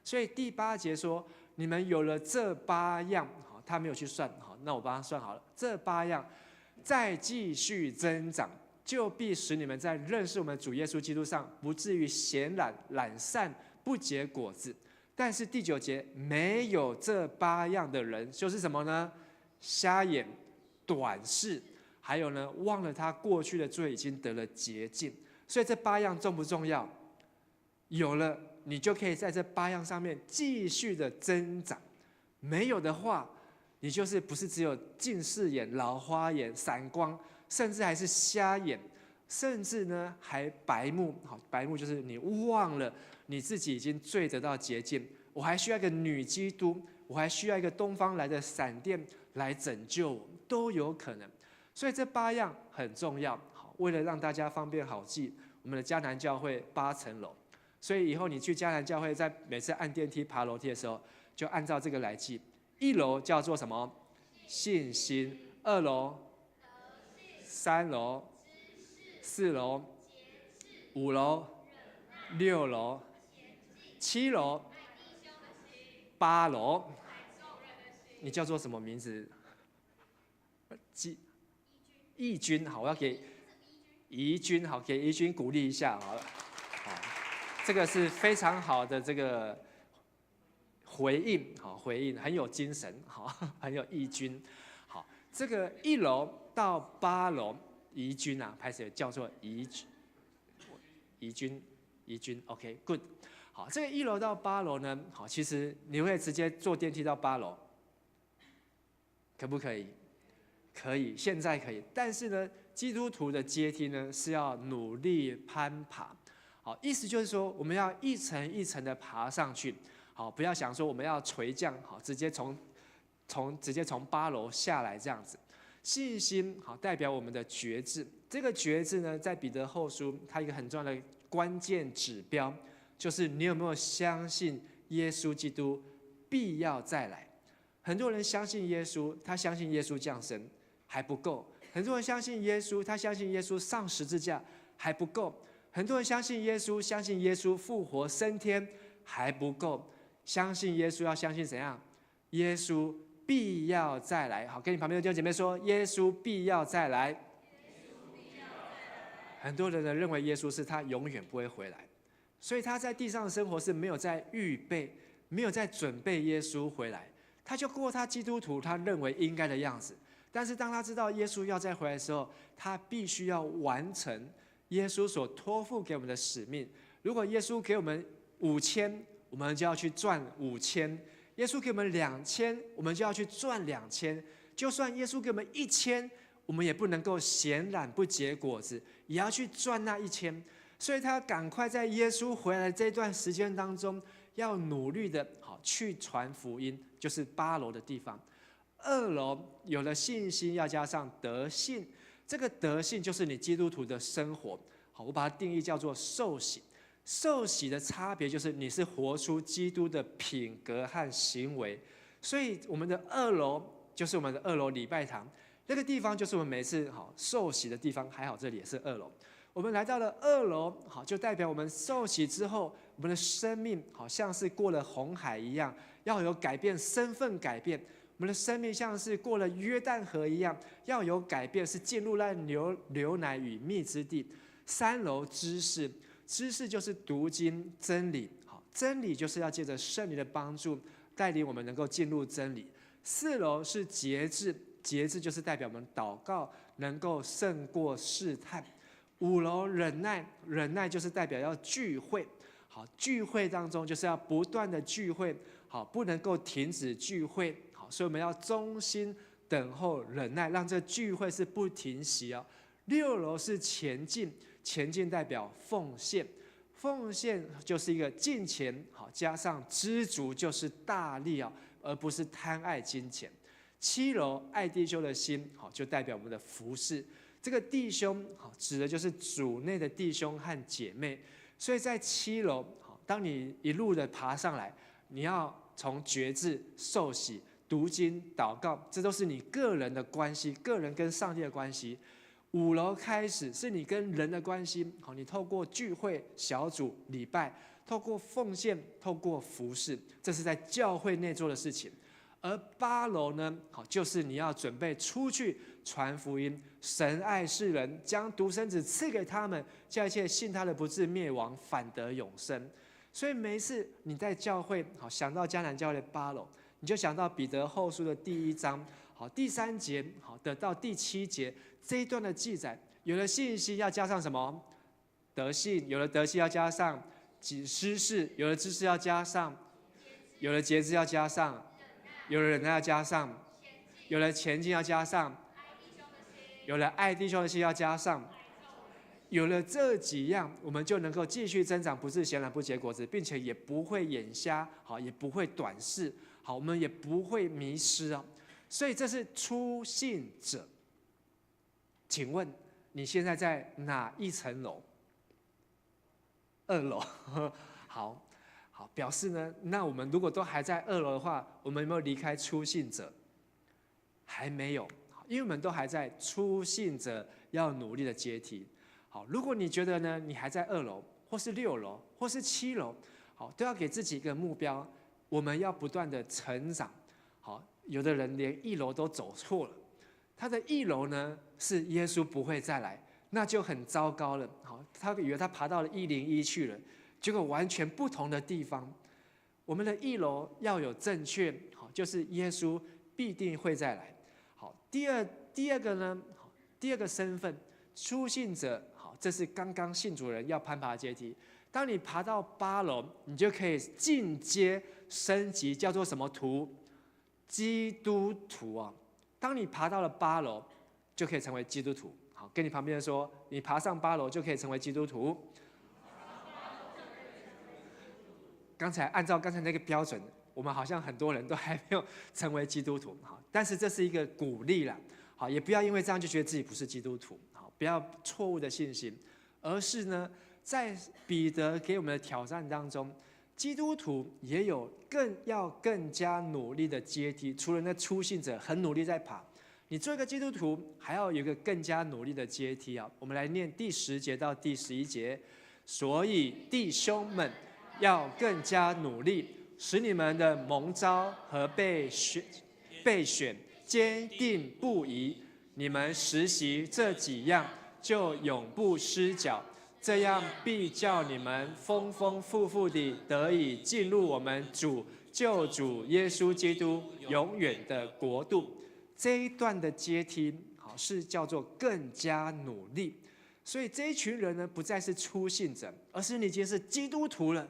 所以第8节说，你们有了这8样，好，他没有去算，好，那我帮他算好了。这8样，再继续增长，就必使你们在认识我们主耶稣基督上，不至于闲懒懒散，不结果子。但是第9节，没有这8样的人，就是什么呢？瞎眼、短视，还有呢，忘了他过去的罪已经得了洁净。所以这8样重不重要？有了，你就可以在这8样上面继续的增长。没有的话，你就是不是只有近视眼、老花眼、散光，甚至还是瞎眼，甚至呢还白目。好，白目就是你忘了你自己已经罪得到洁净，我还需要一个女基督，我还需要一个东方来的闪电来拯救我，都有可能。所以这8样很重要。好，为了让大家方便好记，我们的迦南教会8层楼。所以以后你去迦南教会，在每次按电梯、爬楼梯的时候，就按照这个来记。1楼叫做什么？信心。2楼、3楼、4楼、5楼、6楼、7楼、8楼。你叫做什么名字？义军。好，我要给怡君，好，给怡君鼓励一下，好了。好，这个是非常好的这个回应，好，回应很有精神，好，很有义军。好，这个1楼到8楼，怡君啊，拍摄叫做怡君 ，OK good。好，这个1楼到8楼呢，好，其实你会直接坐电梯到8楼，可不可以？可以，现在可以。但是呢，基督徒的阶梯呢是要努力攀爬。好，意思就是说，我们要一层一层的爬上去。好，不要想说我们要垂降，好，直接从8楼下来这样子。信心好，代表我们的觉志。这个觉志呢，在彼得后书，它一个很重要的关键指标，就是你有没有相信耶稣基督必要再来。很多人相信耶稣，他相信耶稣降生还不够；很多人相信耶稣，他相信耶稣上十字架还不够；很多人相信耶稣，相信耶稣复活升天还不够。相信耶稣要相信怎样？耶稣必要再来。好，跟你旁边的弟兄姐妹说，耶稣必要再来。很多人呢认为耶稣是他永远不会回来，所以他在地上的生活是没有在预备，没有在准备耶稣回来，他就过他基督徒他认为应该的样子。但是当他知道耶稣要再回来的时候，他必须要完成耶稣所托付给我们的使命。如果耶稣给我们5000，我们就要去赚5000；耶稣给我们2000，我们就要去赚2000。就算耶稣给我们1000，我们也不能够闲懒不结果子，也要去赚那1000。所以他要赶快在耶稣回来这段时间当中，要努力的好去传福音，就是8楼的地方。2楼有了信心，要加上德性。这个德性就是你基督徒的生活。好，我把它定义叫做受洗。受洗的差别就是你是活出基督的品格和行为。所以我们的2楼就是我们的2楼礼拜堂，那个地方就是我们每次好受洗的地方。还好这里也是2楼。我们来到了2楼，好，就代表我们受洗之后，我们的生命好像是过了红海一样，要有改变，身份改变。我们的生命像是过了约旦河一样，要有改变，是进入了流奶与蜜之地。3楼知识，知识就是读经真理，好，真理就是要借着圣灵的帮助，带领我们能够进入真理。4楼是节制，节制就是代表我们祷告能够胜过试探。5楼忍耐，忍耐就是代表要聚会，好，聚会当中就是要不断的聚会，好，不能够停止聚会，好，所以我们要忠心等候忍耐，让这聚会是不停息哦。6楼是前进，前进代表奉献，奉献就是一个敬虔，好，加上知足就是大力啊，而不是贪爱金钱。7楼爱弟兄的心，好，就代表我们的服事。这个弟兄，好，指的就是主内的弟兄和姐妹。所以在7楼，好，当你一路的爬上来，你要从决志、受洗、读经、祷告，这都是你个人的关系，个人跟上帝的关系。5楼开始是你跟人的关系，好，你透过聚会、小组、礼拜，透过奉献，透过服事，这是在教会内做的事情。而8楼呢，好，就是你要准备出去传福音。神爱世人，将独生子赐给他们，叫一切信他的不至灭亡，反得永生。所以每一次你在教会，好，想到迦南教会的8楼，你就想到彼得后书的第1章，好，第3节，好，得到第7节这一段的记载。有了信心要加上什么？德性；有了德性要加上知识；有了知识要加上；有了节制要加上；有了忍耐要加上；有了前进要加上；有了爱弟兄的心要加上。有了这几样，我们就能够继续增长，不是闲懒不结果子，并且也不会眼瞎，好，也不会短视，好，我们也不会迷失啊。所以这是初信者。请问你现在在哪一层楼？2楼。好，表示呢，那我们如果都还在2楼的话，我们有没有离开初信者？还没有，因为我们都还在初信者要努力的阶梯。好，如果你觉得呢，你还在2楼，或是6楼，或是7楼，好，都要给自己一个目标，我们要不断的成长。好，有的人连1楼都走错了，他的1楼呢是耶稣不会再来，那就很糟糕了。好，他以为他爬到了101去了，结果完全不同的地方。我们的1楼要有正确，好，就是耶稣必定会再来。好，第二个呢，第2个身份，初信者。这是刚刚信主人要攀爬的阶梯。当你爬到8楼，你就可以进阶升级，叫做什么徒？基督徒啊！当你爬到了8楼，就可以成为基督徒。好，跟你旁边人说，你爬上8楼就可以成为基督徒。刚才按照刚才那个标准，我们好像很多人都还没有成为基督徒。好，但是这是一个鼓励啦。好，也不要因为这样就觉得自己不是基督徒。不要错误的信心，而是呢，在彼得给我们的挑战当中，基督徒也有更加努力的阶梯。除了那初信者很努力在爬，你做一个基督徒，还要有一个更加努力的阶梯啊！我们来念第10节到第11节。所以弟兄们要更加努力，使你们的蒙召和被选坚定不移。你们实习这几样，就永不失脚，这样必叫你们丰丰富富地得以进入我们主救主耶稣基督永远的国度。这一段的阶梯，好，是叫做更加努力。所以这一群人呢，不再是初信者，而是你已经是基督徒了。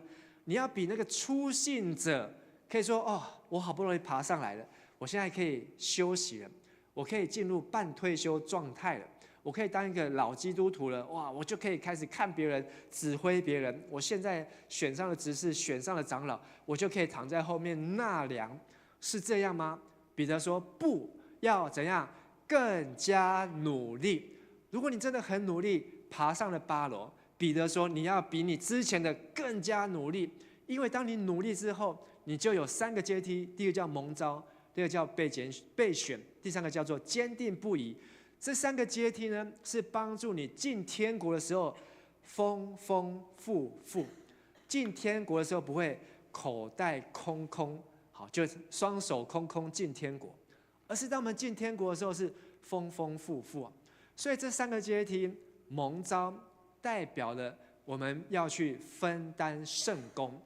你要比那个初信者，可以说哦，我好不容易爬上来了，我现在可以休息了。我可以进入半退休状态了，我可以当一个老基督徒了，哇！我就可以开始看别人、指挥别人。我现在选上了执事，选上了长老，我就可以躺在后面纳粮，是这样吗？彼得说：“不要怎样，更加努力。”如果你真的很努力，爬上了8楼，彼得说：“你要比你之前的更加努力，因为当你努力之后，你就有3个阶梯，第一个叫蒙召。”第2个叫被选，第3个叫做坚定不移。这3个阶梯呢，是帮助你进天国的时候丰丰富富。进天国的时候不会口袋空空，好，就双手空空进天国，而是当我们进天国的时候是丰丰富富啊。所以这3个阶梯，蒙召代表了我们要去分担圣工，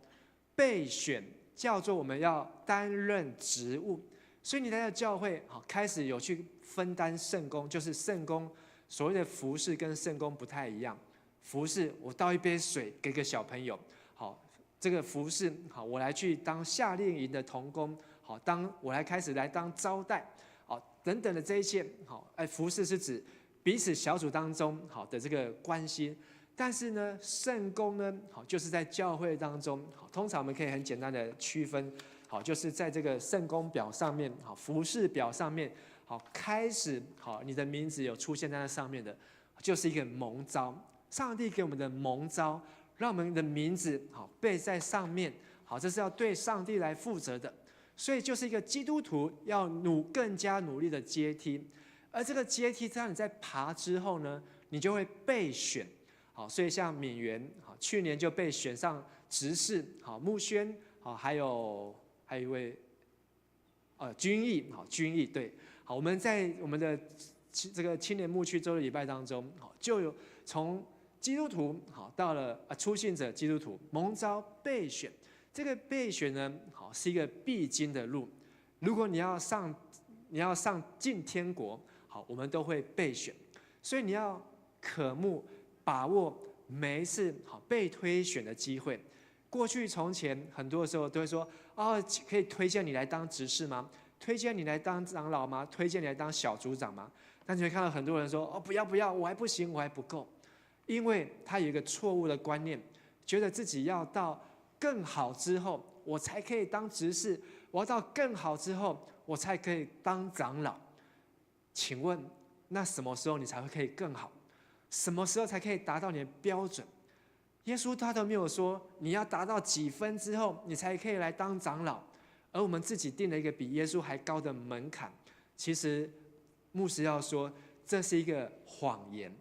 被选叫做我们要担任职务。所以你来到教会，好，开始有去分担圣工，就是圣工所谓的服事跟圣工不太一样。服事，我倒一杯水给个小朋友，好，这个服事，好，我来去当夏令营的同工，好，我来开始来当招待，好，等等的这一切，好，服事是指彼此小组当中好的这个关系。但是呢，圣工呢，好，就是在教会当中，好，通常我们可以很简单的区分，好，就是在这个圣工表上面，好，服事表上面，好，开始，好，你的名字有出现在那上面的，就是一个蒙召，上帝给我们的蒙召，让我们的名字好背在上面，好，这是要对上帝来负责的，所以就是一个基督徒要更加努力的阶梯，而这个阶梯，当你在爬之后呢，你就会被选。好，所以像敏元，好，去年就被选上执事，好，木轩，好，还有一位，君毅，好，君毅，对，好，我们在我们的这个青年牧区周日礼拜当中，好，就有从基督徒，好，到了初信者基督徒蒙召被选，这个被选呢，好，是一个必经的路，如果你要上进天国，好，我们都会被选，所以你要渴慕。把握每一次好被推选的机会。过去从前很多的时候都会说，可以推荐你来当执事吗？推荐你来当长老吗？推荐你来当小组长吗？但你会看到很多人说，不要不要，我还不行，我还不够，因为他有一个错误的观念，觉得自己要到更好之后，我才可以当执事，我要到更好之后，我才可以当长老。请问，那什么时候你才会可以更好？什么时候才可以达到你的标准？耶稣他都没有说你要达到几分之后，你才可以来当长老，而我们自己定了一个比耶稣还高的门槛。其实牧师要说，这是一个谎言。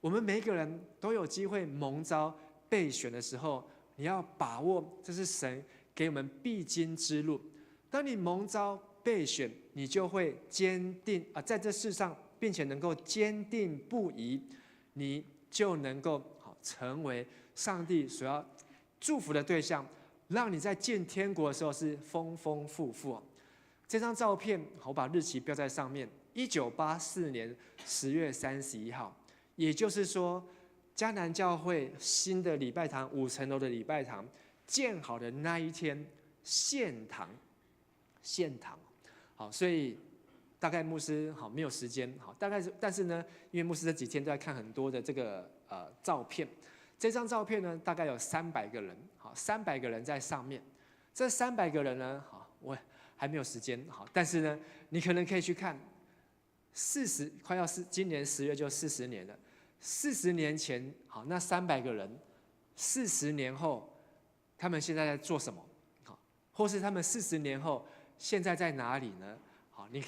我们每一个人都有机会蒙召被选的时候，你要把握，这是神给我们必经之路。当你蒙召被选，你就会坚定在这世上，并且能够坚定不移。你就能够成为上帝所要祝福的对象，让你在进天国的时候是丰丰富富。这张照片我把日期标在上面，1984年10月31号，也就是说，迦南教会新的礼拜堂5层楼的礼拜堂建好的那一天，献堂。好，所以。大概牧师好没有时间好，大概但是呢，因为牧师这几天都在看很多的这个照片，这张照片呢大概有300个人，好，300个人在上面，这300个人呢，好，我还没有时间好，但是呢，你可能可以去看今年10月就40年了，40年前好那300个人，40年后他们现在在做什么？好，或是他们40年后现在在哪里呢？你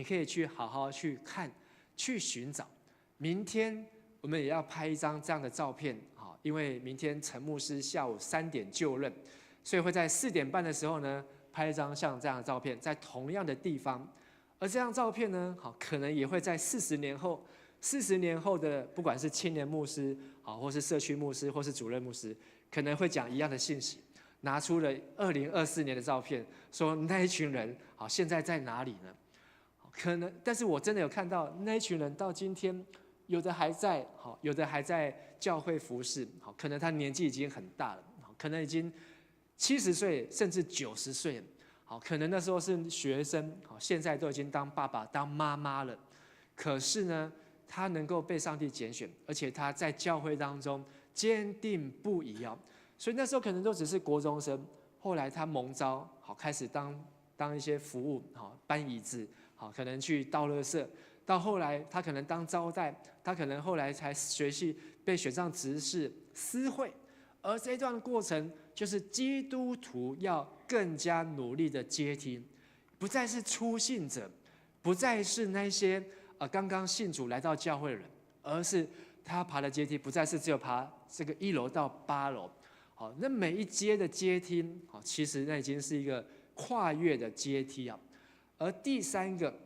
可以去好好去看，去寻找。明天我们也要拍一张这样的照片，因为明天陈牧师下午3点就任，所以会在4点半的时候呢，拍一张像这样的照片，在同样的地方。而这张照片呢，可能也会在40年后的不管是青年牧师，或是社区牧师，或是主任牧师，可能会讲一样的信息。拿出了2024年的照片，说那一群人现在在哪里呢？可能，但是我真的有看到那一群人到今天，有的还在，有的还在教会服侍，可能他年纪已经很大了，可能已经70岁甚至90岁了，可能那时候是学生，现在都已经当爸爸当妈妈了。可是呢，他能够被上帝拣选，而且他在教会当中坚定不移所以那时候可能都只是国中生，后来他蒙召，开始当一些服务，搬椅子，可能去倒垃圾，到后来他可能当招待，他可能后来才学习被选上执事、司会，而这一段过程就是基督徒要更加努力的阶梯，不再是初信者，不再是那些刚刚信主来到教会的人，而是他爬的阶梯不再是只有爬这个1楼到8楼。好，那每一阶的阶梯，其实那已经是一个跨越的阶梯啊。而第3个，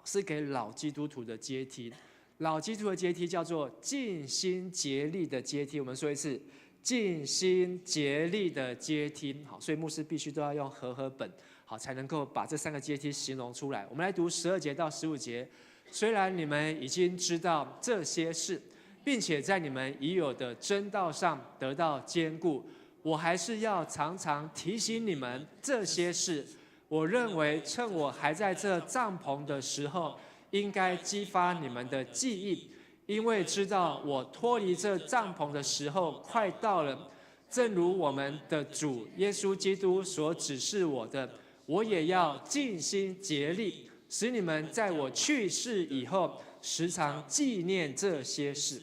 是给老基督徒的阶梯。老基督徒的阶梯叫做尽心竭力的阶梯。我们说一次，尽心竭力的阶梯。好，所以牧师必须都要用和本，好才能够把这3个阶梯形容出来。我们来读12节到15节。虽然你们已经知道这些事，并且在你们已有的真道上得到坚固，我还是要常常提醒你们这些事。我认为趁我还在这帐篷的时候，应该激发你们的记忆，因为知道我脱离这帐篷的时候快到了。正如我们的主耶稣基督所指示我的，我也要尽心竭力，使你们在我去世以后，时常纪念这些事。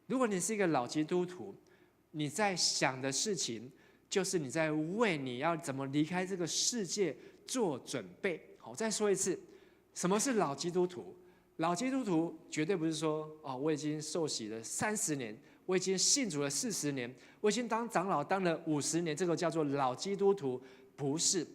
如果你是一个老基督徒，你在想的事情，就是你在为你要怎么离开这个世界做准备。好，再说一次，什么是老基督徒？老基督徒绝对不是说我已经受洗了30年，我已经信主了40年，我已经当长老当了50年，这个叫做老基督徒。不是，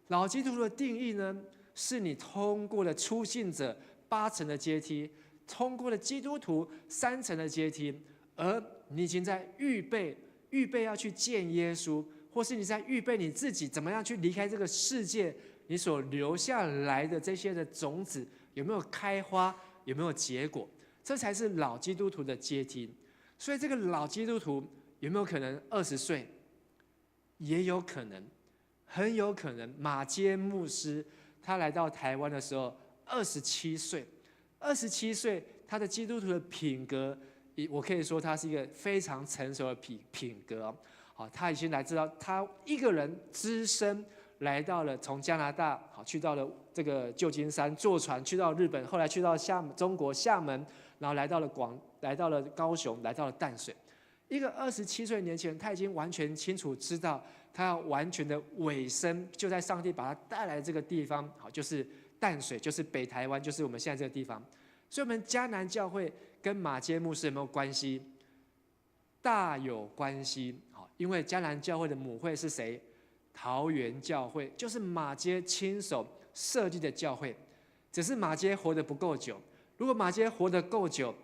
老基督徒的定义呢，是你通过了初信者8层的阶梯，通过了基督徒3层的阶梯，而你已经在预备要去见耶稣，或是你在预备你自己怎么样去离开这个世界，你所留下来的这些的种子有没有开花，有没有结果，这才是老基督徒的阶梯。所以这个老基督徒有没有可能20岁？也有可能，很有可能。马偕牧师他来到台湾的时候27岁，27岁他的基督徒的品格，我可以说他是一个非常成熟的品格。好，他已经来知道，他一个人只身来到了从加拿大，好去到了这个旧金山，坐船去到日本，后来去到中国厦门，然后来到了高雄，来到了淡水。一个27岁的年轻人，他已经完全清楚知道，他要完全的委身，就在上帝把他带来的这个地方，好，就是淡水，就是北台湾，就是我们现在这个地方。所以，我们迦南教会跟马偕牧师有没有关系？大有关系。好，因为迦南教会的母会是谁？桃园教会，就是马偕亲手设立的教会。只是马偕活得不够久，如果马偕活得够久，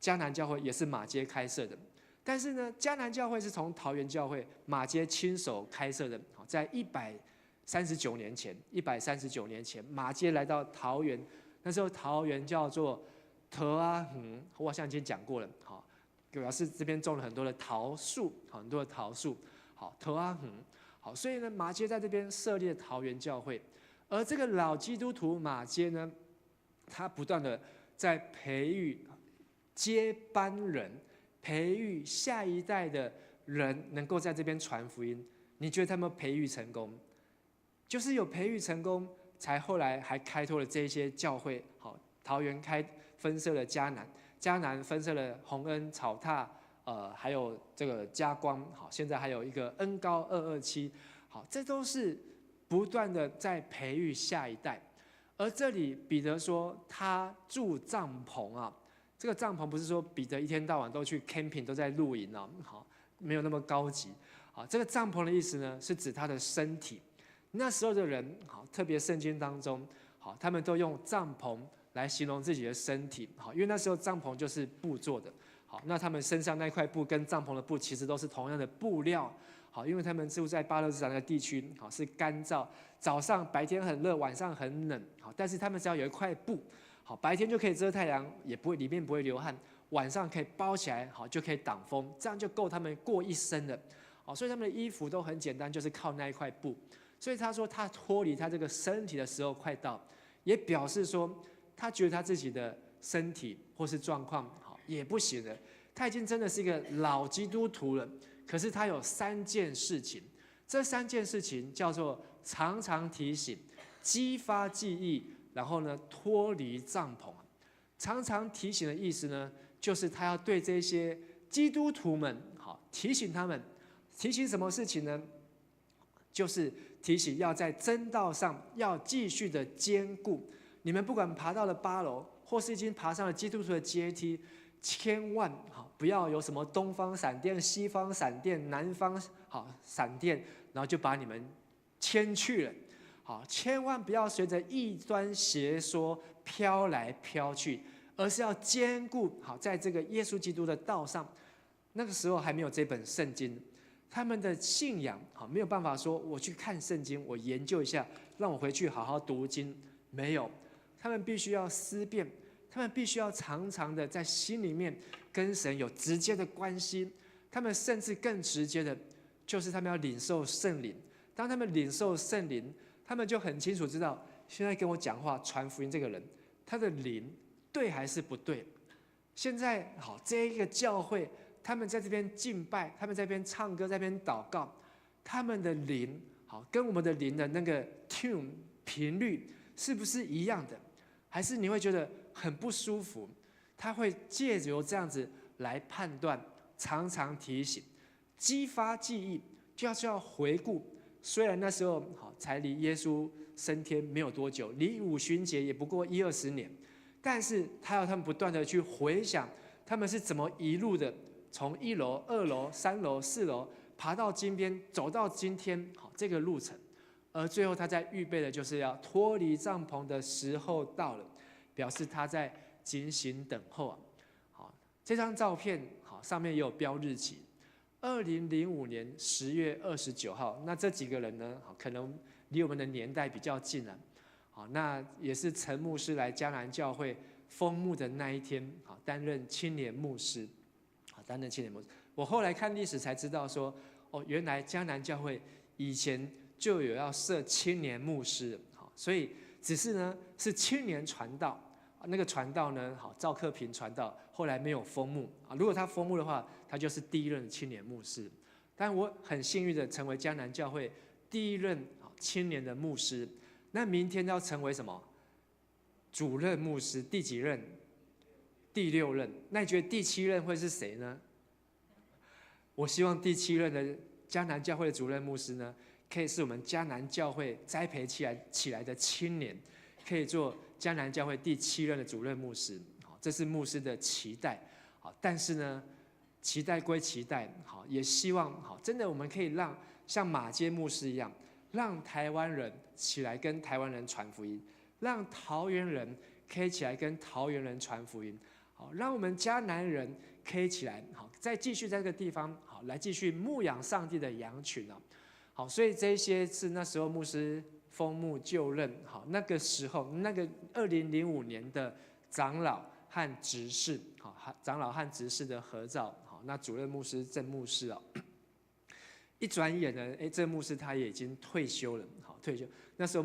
迦南教会也是马偕开设的。但是呢，迦南教会是从桃园教会马偕亲手开设的。在139年前，马偕来到桃园，那时候桃园叫做特阿恒，我好像已经讲过了。好，表示这边种了很多的桃树，很多的桃树。好，特阿恒。好，所以呢，马偕在这边设立了桃园教会，而这个老基督徒马偕呢，他不断的在培育接班人，培育下一代的人能够在这边传福音。你觉得他们培育成功？就是有培育成功，才后来还开拓了这些教会。好，桃园分设了迦南，迦南分设了洪恩、草踏，还有这个嘉光。好，现在还有一个恩高227。好，这都是不断的在培育下一代。而这里彼得说他住帐篷啊。这个帐篷不是说彼得一天到晚都去 camping 都在露营哦，好，没有那么高级。好，这个帐篷的意思呢，是指他的身体。那时候的人，好，特别圣经当中，好，他们都用帐篷来形容自己的身体。好，因为那时候帐篷就是布做的。好，那他们身上那块布跟帐篷的布其实都是同样的布料。好，因为他们住在巴勒斯坦的地区，好，是干燥，白天很热，晚上很冷。好，但是他们只要有一块布。好，白天就可以遮太阳，也不会里面不会流汗，晚上可以包起来，好，就可以挡风，这样就够他们过一生了。好，所以他们的衣服都很简单，就是靠那一块布。所以他说他脱离他这个身体的时候快到，也表示说他觉得他自己的身体或是状况好也不行了，他已经真的是一个老基督徒了。可是他有3件事情，这3件事情叫做常常提醒、激发记忆。然后呢，脱离帐篷。常常提醒的意思呢，就是他要对这些基督徒们，好，提醒他们，提醒什么事情呢？就是提醒要在真道上要继续的坚固。你们不管爬到了8楼，或是已经爬上了基督徒的阶梯，千万好不要有什么东方闪电、西方闪电、南方好闪电，然后就把你们牵去了。好，千万不要随着异端邪说飘来飘去，而是要坚固好在这个耶稣基督的道上。那个时候还没有这本圣经，他们的信仰好没有办法说我去看圣经，我研究一下，让我回去好好读经。没有，他们必须要思辨，他们必须要常常的在心里面跟神有直接的关系。他们甚至更直接的，就是他们要领受圣灵。当他们领受圣灵，他们就很清楚知道，现在跟我讲话传福音这个人，他的灵对还是不对？现在好，这一个教会，他们在这边敬拜，他们在这边唱歌，在这边祷告，他们的灵好，跟我们的灵的那个 tune 频率是不是一样的？还是你会觉得很不舒服？他会借由这样子来判断，常常提醒，激发记忆，就要回顾。虽然那时候好才离耶稣升天没有多久，离五旬节也不过10-20年，但是他们不断的去回想，他们是怎么一路的从1楼、2楼、3楼、4楼爬到金边，走到今天好这个路程，而最后他在预备的就是要脱离帐篷的时候到了，表示他在警醒等候啊。好，这张照片好上面也有标日期。2005年10月29号，那这几个人呢，可能离我们的年代比较近了。好，那也是陈牧师来迦南教会封牧的那一天，好，担任青年牧师。好，担任青年牧师。我后来看历史才知道说，哦，原来迦南教会以前就有要设青年牧师，好，所以只是呢是青年传道。那个传道呢，好，赵克平传道，后来没有封牧啊。如果他封牧的话，他就是第一任青年牧师。但我很幸运的成为迦南教会第一任青年的牧师。那明天要成为什么？主任牧师，第几任？第6任。那你觉得第7任会是谁呢？我希望第7任的迦南教会的主任牧师呢，可以是我们迦南教会栽培起来的青年，可以做迦南教会第7任的主任牧师。好，这是牧师的期待。好，但是呢，期待归期待，好，也希望好，真的我们可以让像马偕牧师一样，让台湾人起来跟台湾人传福音，让桃园人可以起来跟桃园人传福音，好，让我们迦南人可以起来，好，再继续在这个地方，好，来继续牧养上帝的羊群啊，好，所以这些是那时候牧师封牧就任，好，那个时候那个2005年的长老和执事，好，长老和执事的合照，好，那主任牧师郑牧师啊，一转眼呢，这牧师他也已经退休了，好，退休。那时候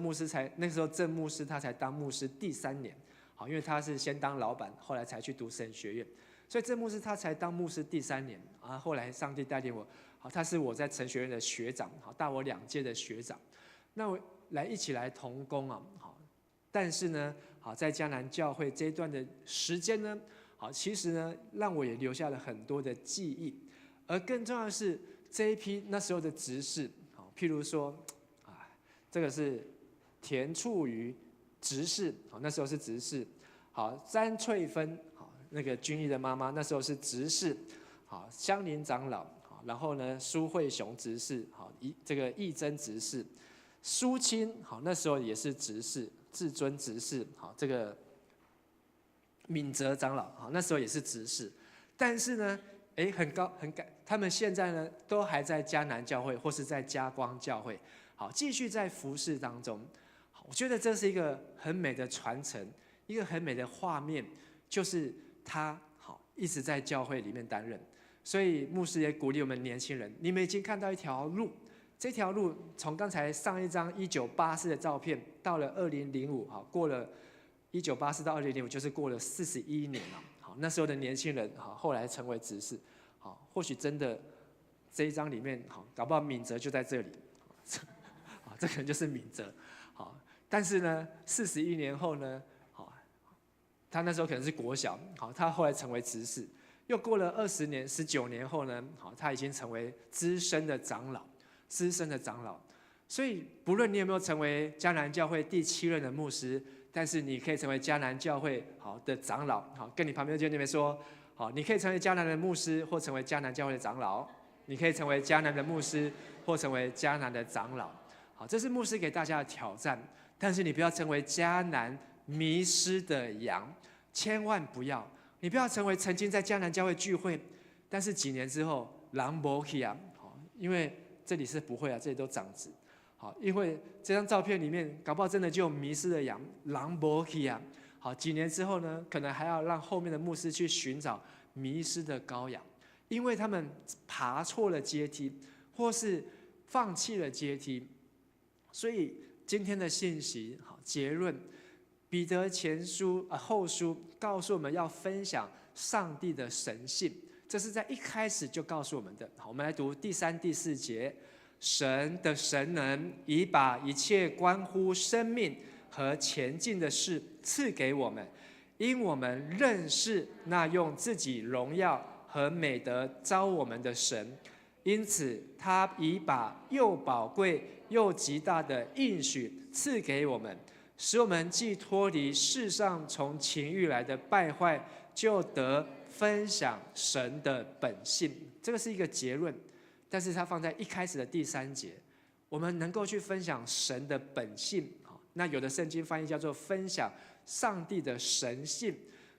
郑牧师他才当牧师第3年，好，因为他是先当老板，后来才去读神学院，所以郑牧师他才当牧师第3年啊。后来上帝带领我，好，他是我在神学院的学长，好，大我2届的学长，那我一起来同工啊，好，但是呢，好，在迦南教会这一段的时间呢，好，其实呢，让我也留下了很多的记忆，而更重要的是这一批那时候的执事，好，譬如说，这个是田处瑜执事，好，那时候是执事，好，詹翠芬，好，那个君毅的妈妈，那时候是执事，好，香林长老，好，然后呢，苏慧雄执事，好，这个义珍执事。苏清，好，那时候也是执事，至尊执事，好，这个敏哲长老，好，那时候也是执事，但是呢，他们现在呢都还在迦南教会或是在嘉光教会，好，继续在服事当中，好，我觉得这是一个很美的传承，一个很美的画面，就是他好一直在教会里面担任，所以牧师也鼓励我们年轻人，你们已经看到一条路。这条路从刚才上一张1984的照片，到了2005，好，过了1984到2005，就是过了41年了。好，那时候的年轻人，好，后来成为执事，好，或许真的这一张里面，好，搞不好敏哲就在这里，好，这可能就是敏哲，好，但是呢，41年后呢，好，他那时候可能是国小，好，他后来成为执事，又过了20年、19年后呢，好，他已经成为资深的长老。资深的长老，所以不论你有没有成为迦南教会第7任的牧师，但是你可以成为迦南教会好的长老，好，跟你旁边的弟兄姐妹说，好，你可以成为迦南的牧师，或成为迦南教会的长老，你可以成为迦南的牧师，或成为迦南的长老，好，这是牧师给大家的挑战，但是你不要成为迦南迷失的羊，千万不要，你不要成为曾经在迦南教会聚会，但是几年之后狼没去啊，好，因为这里是不会啊，这里都长直，好，因为这张照片里面，搞不好真的就有迷失的羊，狼没去啊。好，几年之后呢，可能还要让后面的牧师去寻找迷失的羔羊，因为他们爬错了阶梯，或是放弃了阶梯。所以今天的信息，好，结论，彼得前书后书告诉我们要分享上帝的神性。这是在一开始就告诉我们的。好，我们来读第3、第4节。神的神能已把一切关乎生命和前进的事赐给我们，因我们认识那用自己荣耀和美德召我们的神，因此他已把又宝贵又极大的应许赐给我们，使我们既脱离世上从情欲来的败坏，就得分享神的本性。这个是一个结论，但是它放在一开始的第3节，我们能够去分享神的本性。那有的圣经翻译叫做分享上帝的神性，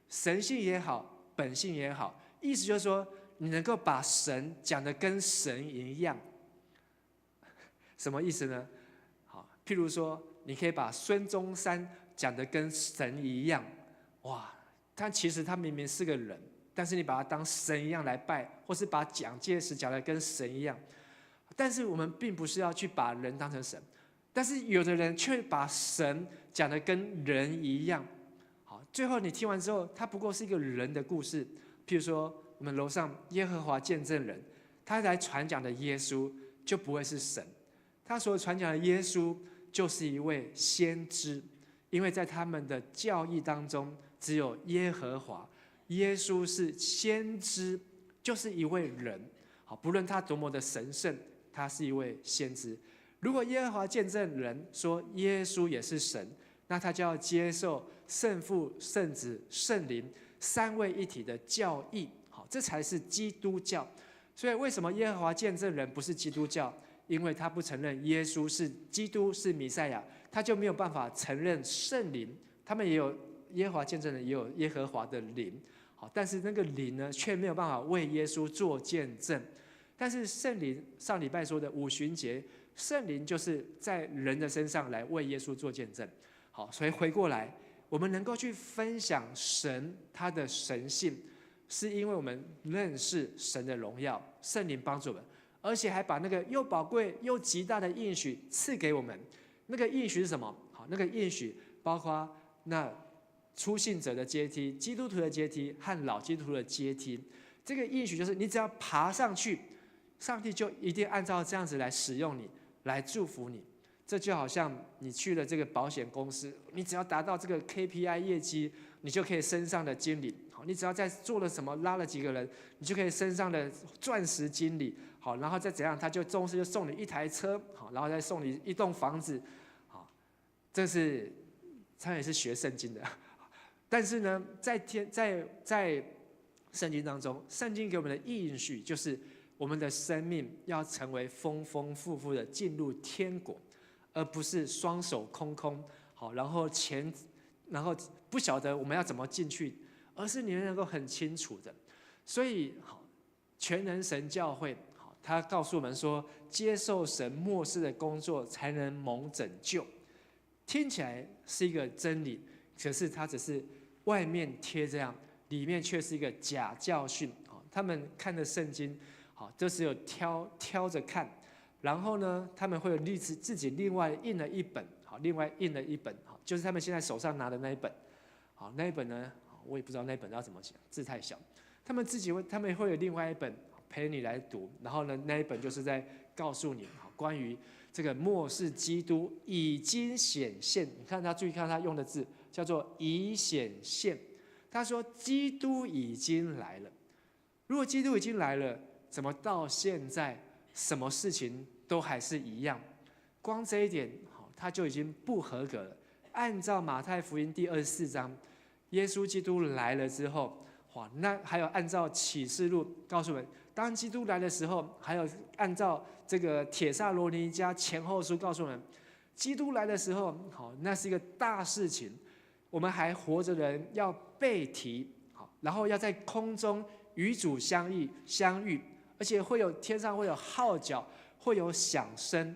神性也好，本性也好，意思就是说你能够把神讲得跟神一样。什么意思呢？好，譬如说你可以把孙中山讲得跟神一样，哇，但其实他明明是个人，但是你把他当神一样来拜，或是把蒋介石讲得跟神一样。但是我们并不是要去把人当成神，但是有的人却把神讲得跟人一样。好，最后你听完之后，他不过是一个人的故事。譬如说我们楼上耶和华见证人，他来传讲的耶稣就不会是神，他所传讲的耶稣就是一位先知，因为在他们的教义当中只有耶和华，耶稣是先知，就是一位人。好，不论他多么的神圣，他是一位先知。如果耶和华见证人说耶稣也是神，那他就要接受圣父、圣子、圣灵三位一体的教义。好，这才是基督教。所以为什么耶和华见证人不是基督教？因为他不承认耶稣是基督，是弥赛亚，他就没有办法承认圣灵。他们也有耶和华见证人，也有耶和华的灵。好，但是那个灵呢，却没有办法为耶稣做见证。但是圣灵，上礼拜说的五旬节，圣灵就是在人的身上来为耶稣做见证。好，所以回过来，我们能够去分享神他的神性，是因为我们认识神的荣耀，圣灵帮助我们，而且还把那个又宝贵又极大的应许赐给我们。那个应许是什么？好，那个应许包括那初信者的阶梯、基督徒的阶梯和老基督徒的阶梯。这个应许就是你只要爬上去，上帝就一定按照这样子来使用你，来祝福你。这就好像你去了这个保险公司，你只要达到这个 KPI 业绩，你就可以升上了经理。好，你只要在做了什么，拉了几个人，你就可以升上了钻石经理。好，然后再怎样，他就终身就送你一台车，好，然后再送你一栋房子。好，这是他也是学圣经的。但是呢，在圣经当中，圣经给我们的应许就是我们的生命要成为丰丰富富的进入天国，而不是双手空空。好，然后不晓得我们要怎么进去，而是你能够很清楚的。所以，好，全能神教会，好，他告诉我们说，接受神末世的工作才能蒙拯救。听起来是一个真理，可是它只是外面贴这样，里面却是一个假教训。他们看的圣经，好，就只有挑着看，然后呢，他们会有自己另外印了一本，好，另外印了一本，好，就是他们现在手上拿的那一本，好，那一本呢，我也不知道那一本要怎么讲，字太小，他们会有另外一本陪你来读，然后呢，那一本就是在告诉你，关于这个末世基督已经显现。你看他，注意看他用的字叫做已显现。他说基督已经来了。如果基督已经来了，怎么到现在什么事情都还是一样？光这一点，他就已经不合格了。按照马太福音第24章，耶稣基督来了之后，哇，那还有按照启示录告诉我们，当基督来的时候，还有按照这个帖撒罗尼迦前后书告诉我们，基督来的时候，好，那是一个大事情。我们还活着的人要被提，好，然后要在空中与主相遇，而且天上会有号角，会有响声。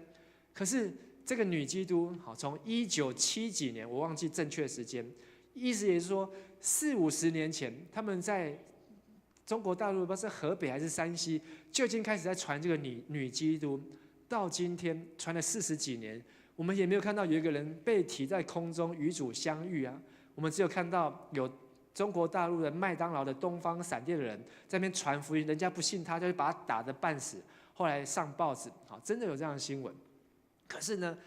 可是这个女基督，好，从1970几年，我忘记正确时间，意思也是说40-50年前，他们在中国大陆，不知道是河北还是山西，就已经开始在传这个女基督。到今天传了40几年，我们也没有看到有一个人被提在空中与主相遇啊。我们只有看到有中国大陆的麦当劳的东方闪电的人在那边传福音，人家不信他，就会把他打得半死。后来上报纸，好，真的有这样的新闻。可是呢，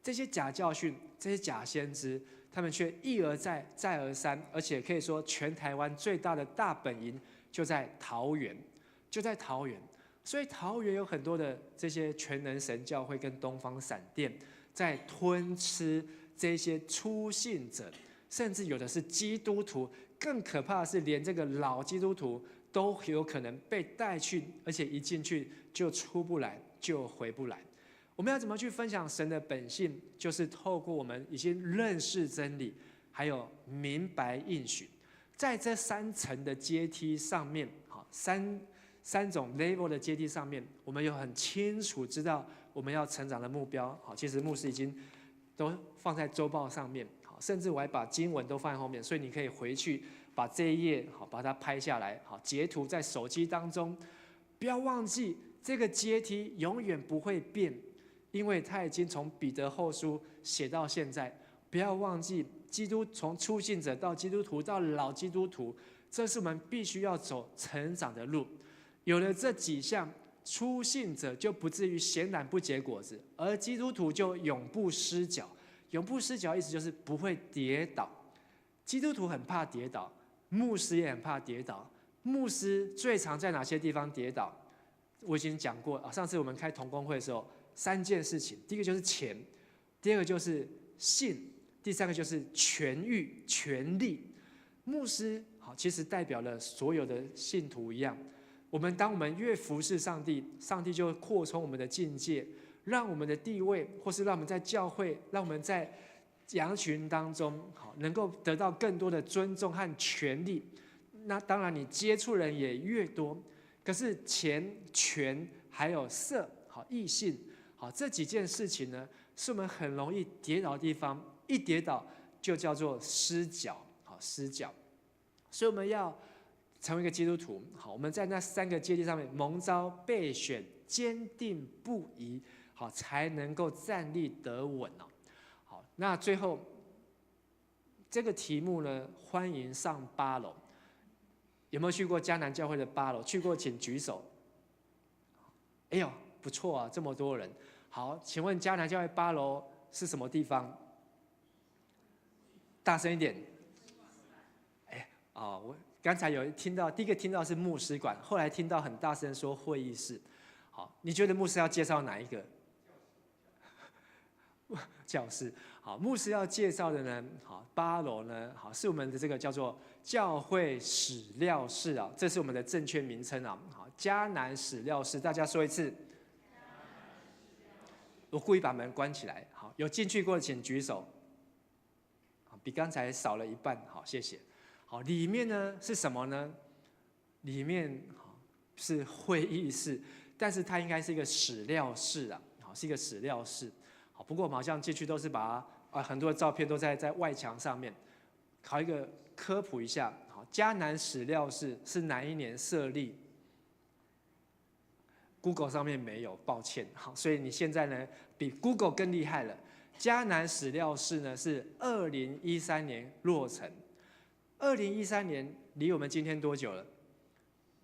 这些假教训、这些假先知，他们却一而再、再而三，而且可以说全台湾最大的大本营就在桃园，就在桃园。所以桃园有很多的这些全能神教会跟东方闪电，在吞吃这些初信者，甚至有的是基督徒。更可怕的是，连这个老基督徒都有可能被带去，而且一进去就出不来，就回不来。我们要怎么去分享神的本性？就是透过我们已经认识真理，还有明白应许，在这3层的阶梯上面，好，三种 level 的阶梯上面，我们有很清楚知道我们要成长的目标。好，其实牧师已经都放在周报上面，好，甚至我还把经文都放在后面，所以你可以回去把这一页好把它拍下来，好，截图在手机当中。不要忘记，这个阶梯永远不会变，因为他已经从彼得后书写到现在。不要忘记，基督从初信者到基督徒到老基督徒，这是我们必须要走成长的路。有了这几项，初信者就不至于闲懒不结果子，而基督徒就永不失脚。永不失脚意思就是不会跌倒。基督徒很怕跌倒，牧师也很怕跌倒。牧师最常在哪些地方跌倒？我已经讲过啊，上次我们开同工会的时候，3件事情，第一个就是钱，第二个就是信，第三个就是权欲、权力。牧师好，其实代表了所有的信徒一样。当我们越服侍上帝，上帝就会扩充我们的境界，让我们的地位，或是让我们在教会，让我们在羊群当中，好，能够得到更多的尊重和权利。那当然，你接触人也越多。可是钱、权还有色，好，异性，好，这几件事情呢，是我们很容易跌倒的地方。一跌倒就叫做失脚，好，失脚。所以我们要成为一个基督徒，好，我们在那3个阶梯上面蒙召、备选、坚定不移，好，才能够站立得稳哦。好，那最后这个题目呢，欢迎上8楼。有没有去过迦南教会的8楼？去过请举手。哎呦，不错啊，这么多人。好，请问迦南教会8楼是什么地方？大声一点。我刚才有听到，第一个听到是牧师馆，后来听到很大声说会议室。好，你觉得牧师要介绍哪一个？教室。好，牧师要介绍的呢，好，8楼呢，好，是我们的这个叫做教会史料室啊，这是我们的正确名称啊。好，迦南史料室，大家说一次。我故意把门关起来。好，有进去过的请举手。比刚才少了一半。好，谢谢。好，里面呢是什么呢？里面是会议室，但是它应该是一个史料室啊，好，是一个史料室。好，不过我们好像进去都是把很多的照片都在外墙上面。考一个科普一下，好，迦南史料室是哪一年设立 ？Google 上面没有，抱歉。好，所以你现在呢比 Google 更厉害了。迦南史料室呢是2013年落成。2013年离我们今天多久了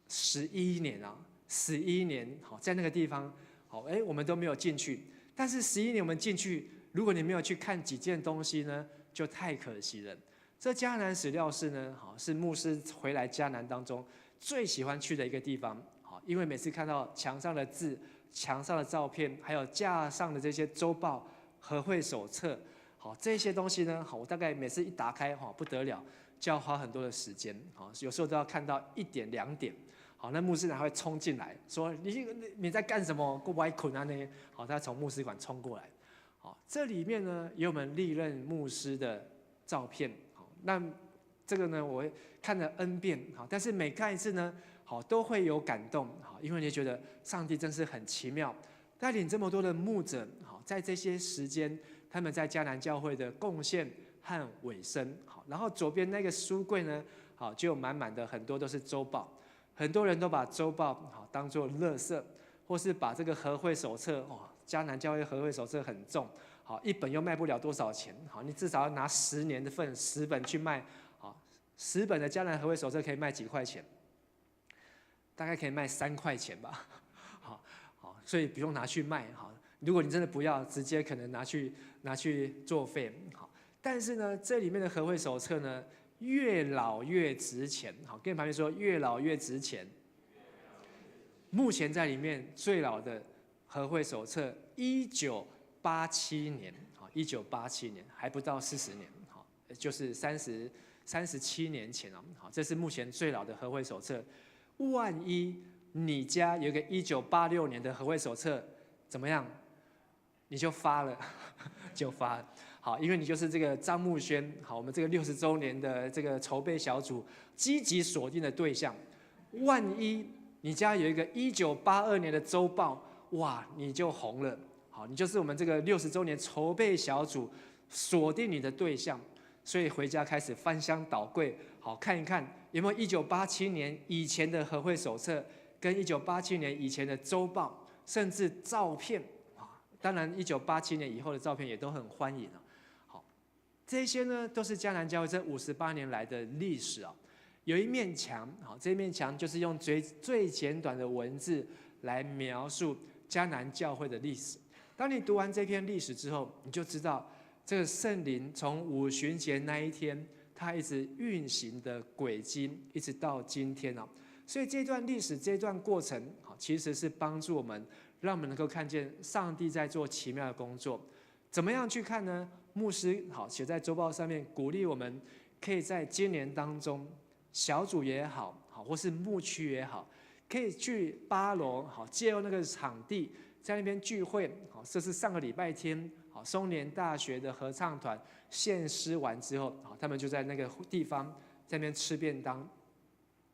？11年啊，11年。好，在那个地方，好，我们都没有进去。但是11年我们进去，如果你没有去看几件东西呢，就太可惜了。这迦南史料室呢，好，是牧师回来迦南当中最喜欢去的一个地方。好，因为每次看到墙上的字、墙上的照片，还有架上的这些周报、和会手册，好，这些东西呢，好，我大概每次一打开，不得了。就要花很多的时间，好，有时候都要看到1点2点，好，那牧师还会冲进来说你在干什么？过歪捆啊那，好，他从牧师馆冲过来，好，这里面呢有我们历任牧师的照片，好，那这个呢我会看了 N 遍，好，但是每看一次呢，好都会有感动，好，因为你觉得上帝真是很奇妙，带领这么多的牧者，好，在这些时间他们在迦南教会的贡献和尾声。好，然后左边那个书柜呢，好，就满满的很多都是周报，很多人都把周报好当作垃圾，或是把这个和会手册，迦南教会和会手册很重，好，1本又卖不了多少钱，好，你至少要拿10年的份10本去卖，好， 10本的迦南合会手册可以卖几块钱？大概可以卖3块钱吧。好，所以不用拿去卖。好，如果你真的不要，直接可能拿去作废。好，但是呢，这里面的合会手册呢，越老越值钱。好，跟你旁边说，越老越值钱。目前在里面最老的合会手册，1987年，好，1987年还不到40年，好，就是37年前哦，好，这是目前最老的合会手册。万一你家有一个1986年的合会手册，怎么样？你就发了，就发了。好，因为你就是这个张木轩，好，我们这个60周年的这个筹备小组积极锁定的对象。万一你家有一个1982年的周报，哇，你就红了。好，你就是我们这个60周年筹备小组锁定你的对象。所以回家开始翻箱倒柜，好看一看有没有1987年以前的合会手册，跟1987年以前的周报，甚至照片啊。当然，1987年以后的照片也都很欢迎啊。好，这些呢都是迦南教会这58年来的历史啊。有一面墙，好，这面墙就是用最简短的文字来描述迦南教会的历史。当你读完这篇历史之后，你就知道。这个圣灵从五旬节那一天，它一直运行的轨迹，一直到今天啊。所以这段历史、这段过程，其实是帮助我们，让我们能够看见上帝在做奇妙的工作。怎么样去看呢？牧师好写在周报上面，鼓励我们可以在今年当中，小组也好，或是牧区也好，可以去8楼，好借用那个场地，在那边聚会。好，这是上个礼拜天。松年大学的合唱团献诗完之后，他们就在那个地方在那边吃便当，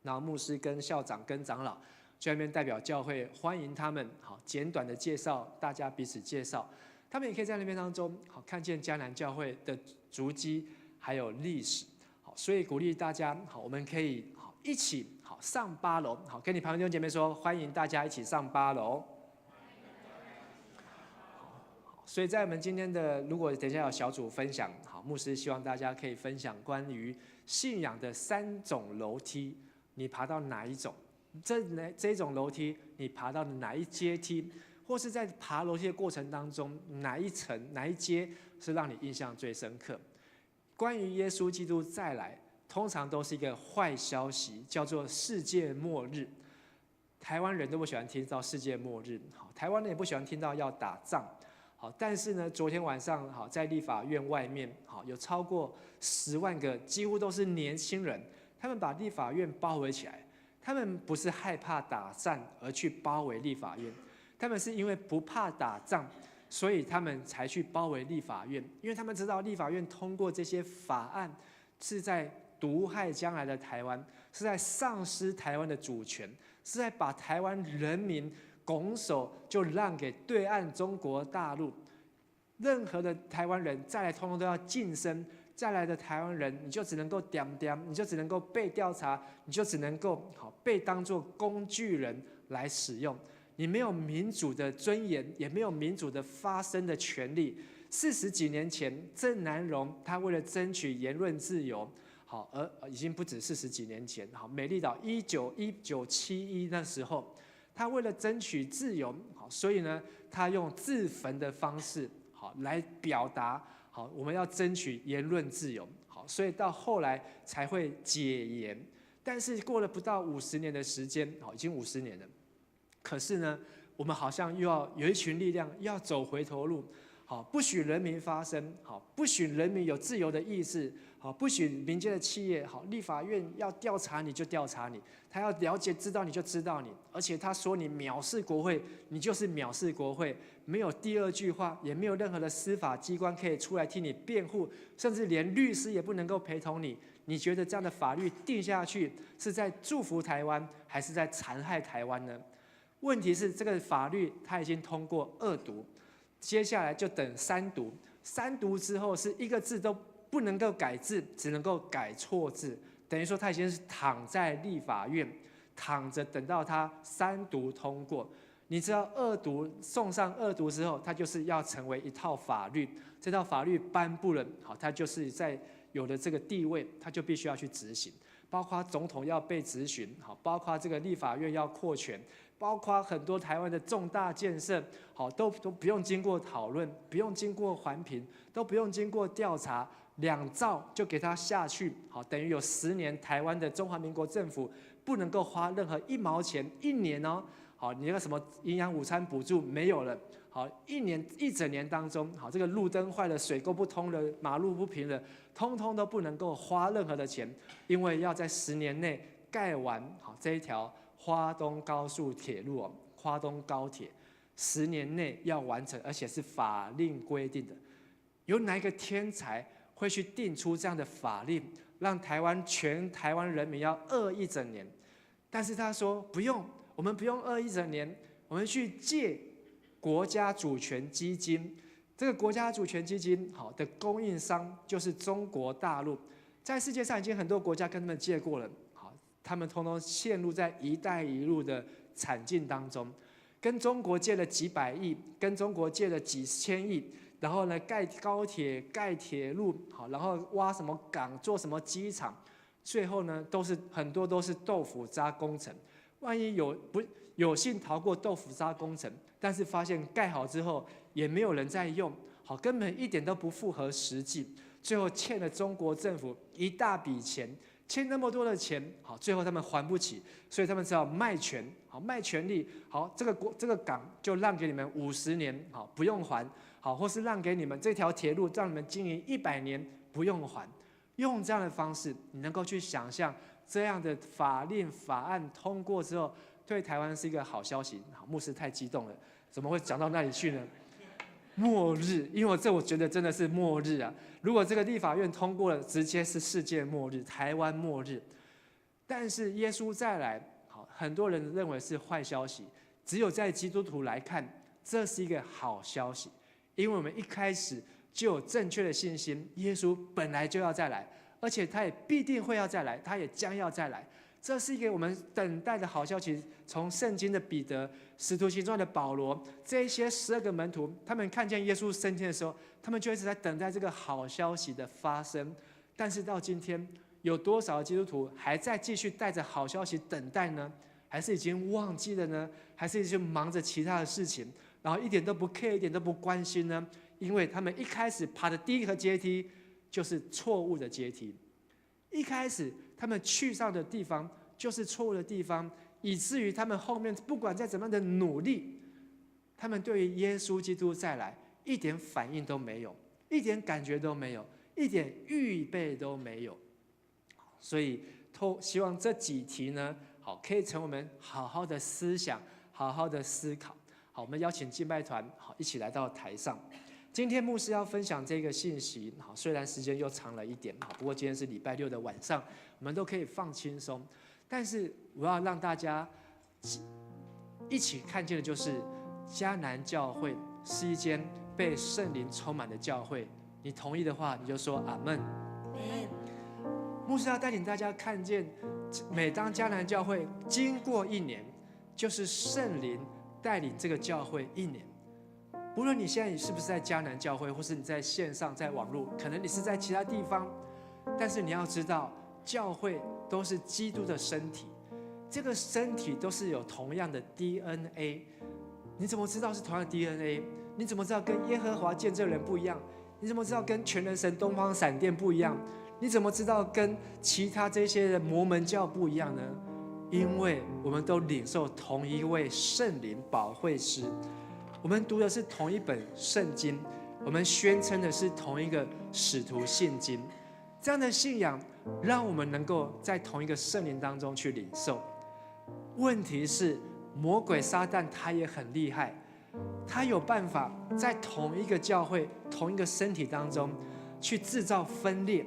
然后牧师跟校长跟长老就在那边代表教会欢迎他们，好简短的介绍，大家彼此介绍，他们也可以在那边当中好看见迦南教会的足迹还有历史，好，所以鼓励大家好，我们可以好一起好上8楼，好跟你旁边弟兄姐妹说，欢迎大家一起上8楼。所以在我们今天的，如果等一下有小组分享，好，牧师希望大家可以分享关于信仰的3种楼梯，你爬到哪一种？这种楼梯你爬到哪一阶梯？或是在爬楼梯的过程当中，哪一层、哪一阶是让你印象最深刻？关于耶稣基督再来，通常都是一个坏消息，叫做世界末日。台湾人都不喜欢听到世界末日，好，台湾人也不喜欢听到要打仗。好，但是呢，昨天晚上好在立法院外面好有超过10万个，几乎都是年轻人，他们把立法院包围起来。他们不是害怕打仗而去包围立法院，他们是因为不怕打仗，所以他们才去包围立法院。因为他们知道立法院通过这些法案，是在毒害将来的台湾，是在丧失台湾的主权，是在把台湾人民拱手就让给对岸中国大陆，任何的台湾人再来通通都要晋升，再来的台湾人你就只能够点，你就只能够被调查，你就只能够被当作工具人来使用，你没有民主的尊严，也没有民主的发声的权利。40几年前，郑南榕他为了争取言论自由，好，而已经不止40几年前，好，美丽岛1971那时候。他为了争取自由，好，所以呢，他用自焚的方式，好来表达，好，我们要争取言论自由，好，所以到后来才会解严。但是过了不到50年的时间，好，已经50年了。可是呢，我们好像又要有一群力量要走回头路，好，不许人民发声，好，不许人民有自由的意志，好，不许民间的企业，好，立法院要调查你就调查你，他要了解知道你就知道你，而且他说你藐视国会，你就是藐视国会，没有第二句话，也没有任何的司法机关可以出来替你辩护，甚至连律师也不能够陪同你。你觉得这样的法律定下去是在祝福台湾，还是在残害台湾呢？问题是这个法律它已经通过2读，接下来就等3读，3读之后是一个字都不能够改字，只能够改错字，等于说他已经是躺在立法院，躺着等到他3读通过。你知道2读送上2读之后，它就是要成为一套法律，这套法律颁布了，好，它就是在有了这个地位，他就必须要去执行，包括总统要被质询，好，包括这个立法院要扩权，包括很多台湾的重大建设，好，都不用经过讨论，不用经过环评，都不用经过调查，2兆就给他下去，好，等于有10年台湾的中华民国政府不能够花任何1毛钱，1年哦，好，你那个什么营养午餐补助没有了。好，1整年当中，好，这个路灯坏了，水沟不通了，马路不平了，通通都不能够花任何的钱，因为要在10年内盖完好这一条花东高速铁路哦，花东高铁10年内要完成，而且是法令规定的。有哪一个天才会去定出这样的法令，让全台湾人民要饿1整年？但是他说不用，我们不用饿1整年，我们去借国家主权基金，这个国家主权基金好的供应商就是中国大陆，在世界上已经很多国家跟他们借过了，好，他们通通陷入在"一带一路"的惨境当中，跟中国借了几百亿，跟中国借了几千亿，然后呢盖高铁、盖铁路，好，然后挖什么港、做什么机场，最后呢很多都是豆腐渣工程，万一有幸逃过豆腐渣工程，但是发现盖好之后也没有人在用，好，根本一点都不符合实际，最后欠了中国政府一大笔钱，欠那么多的钱，好，最后他们还不起，所以他们只好卖权，好，卖权利，好，这个港就让给你们50年，好，不用还，好，或是让给你们这条铁路，让你们经营100年不用还，用这样的方式，你能够去想象这样的法令法案通过之后，对台湾是一个好消息。好，牧师太激动了，怎么会讲到那里去呢？末日，因为我觉得真的是末日啊！如果这个立法院通过了，直接是世界末日，台湾末日。但是耶稣再来，好，很多人认为是坏消息，只有在基督徒来看，这是一个好消息，因为我们一开始就有正确的信心，耶稣本来就要再来，而且他也必定会要再来，他也将要再来。这是一个我们等待的好消息。从圣经的彼得、使徒行传的保罗，这些12个门徒，他们看见耶稣升天的时候，他们就一直在等待这个好消息的发生。但是到今天，有多少基督徒还在继续带着好消息等待呢？还是已经忘记了呢？还是已经忙着其他的事情，然后一点都不 care， 一点都不关心呢？因为他们一开始爬的第一个阶梯就是错误的阶梯，一开始他们去上的地方就是错误的地方，以至于他们后面不管再怎么样的努力，他们对于耶稣基督再来一点反应都没有，一点感觉都没有，一点预备都没有。所以希望这几题呢，好，可以成为我们好好的思想，好好的思考。好，我们邀请敬拜团好一起来到台上。今天牧师要分享这个信息，好，虽然时间又长了一点，好，不过今天是礼拜6的晚上，我们都可以放轻松。但是我要让大家一起看见的就是，迦南教会是一间被圣灵充满的教会。你同意的话，你就说阿们。牧师要带领大家看见，每当迦南教会经过1年，就是圣灵带领这个教会1年。无论你现在是不是在迦南教会，或是你在线上、在网络，可能你是在其他地方，但是你要知道，教会都是基督的身体，这个身体都是有同样的 DNA。你怎么知道是同样的 DNA？ 你怎么知道跟耶和华见证人不一样？你怎么知道跟全能神东方闪电不一样？你怎么知道跟其他这些的摩门教不一样呢？因为我们都领受同一位圣灵保惠师，我们读的是同一本圣经，我们宣称的是同一个使徒信经。这样的信仰让我们能够在同一个圣灵当中去领受。问题是魔鬼撒旦他也很厉害，他有办法在同一个教会、同一个身体当中去制造分裂，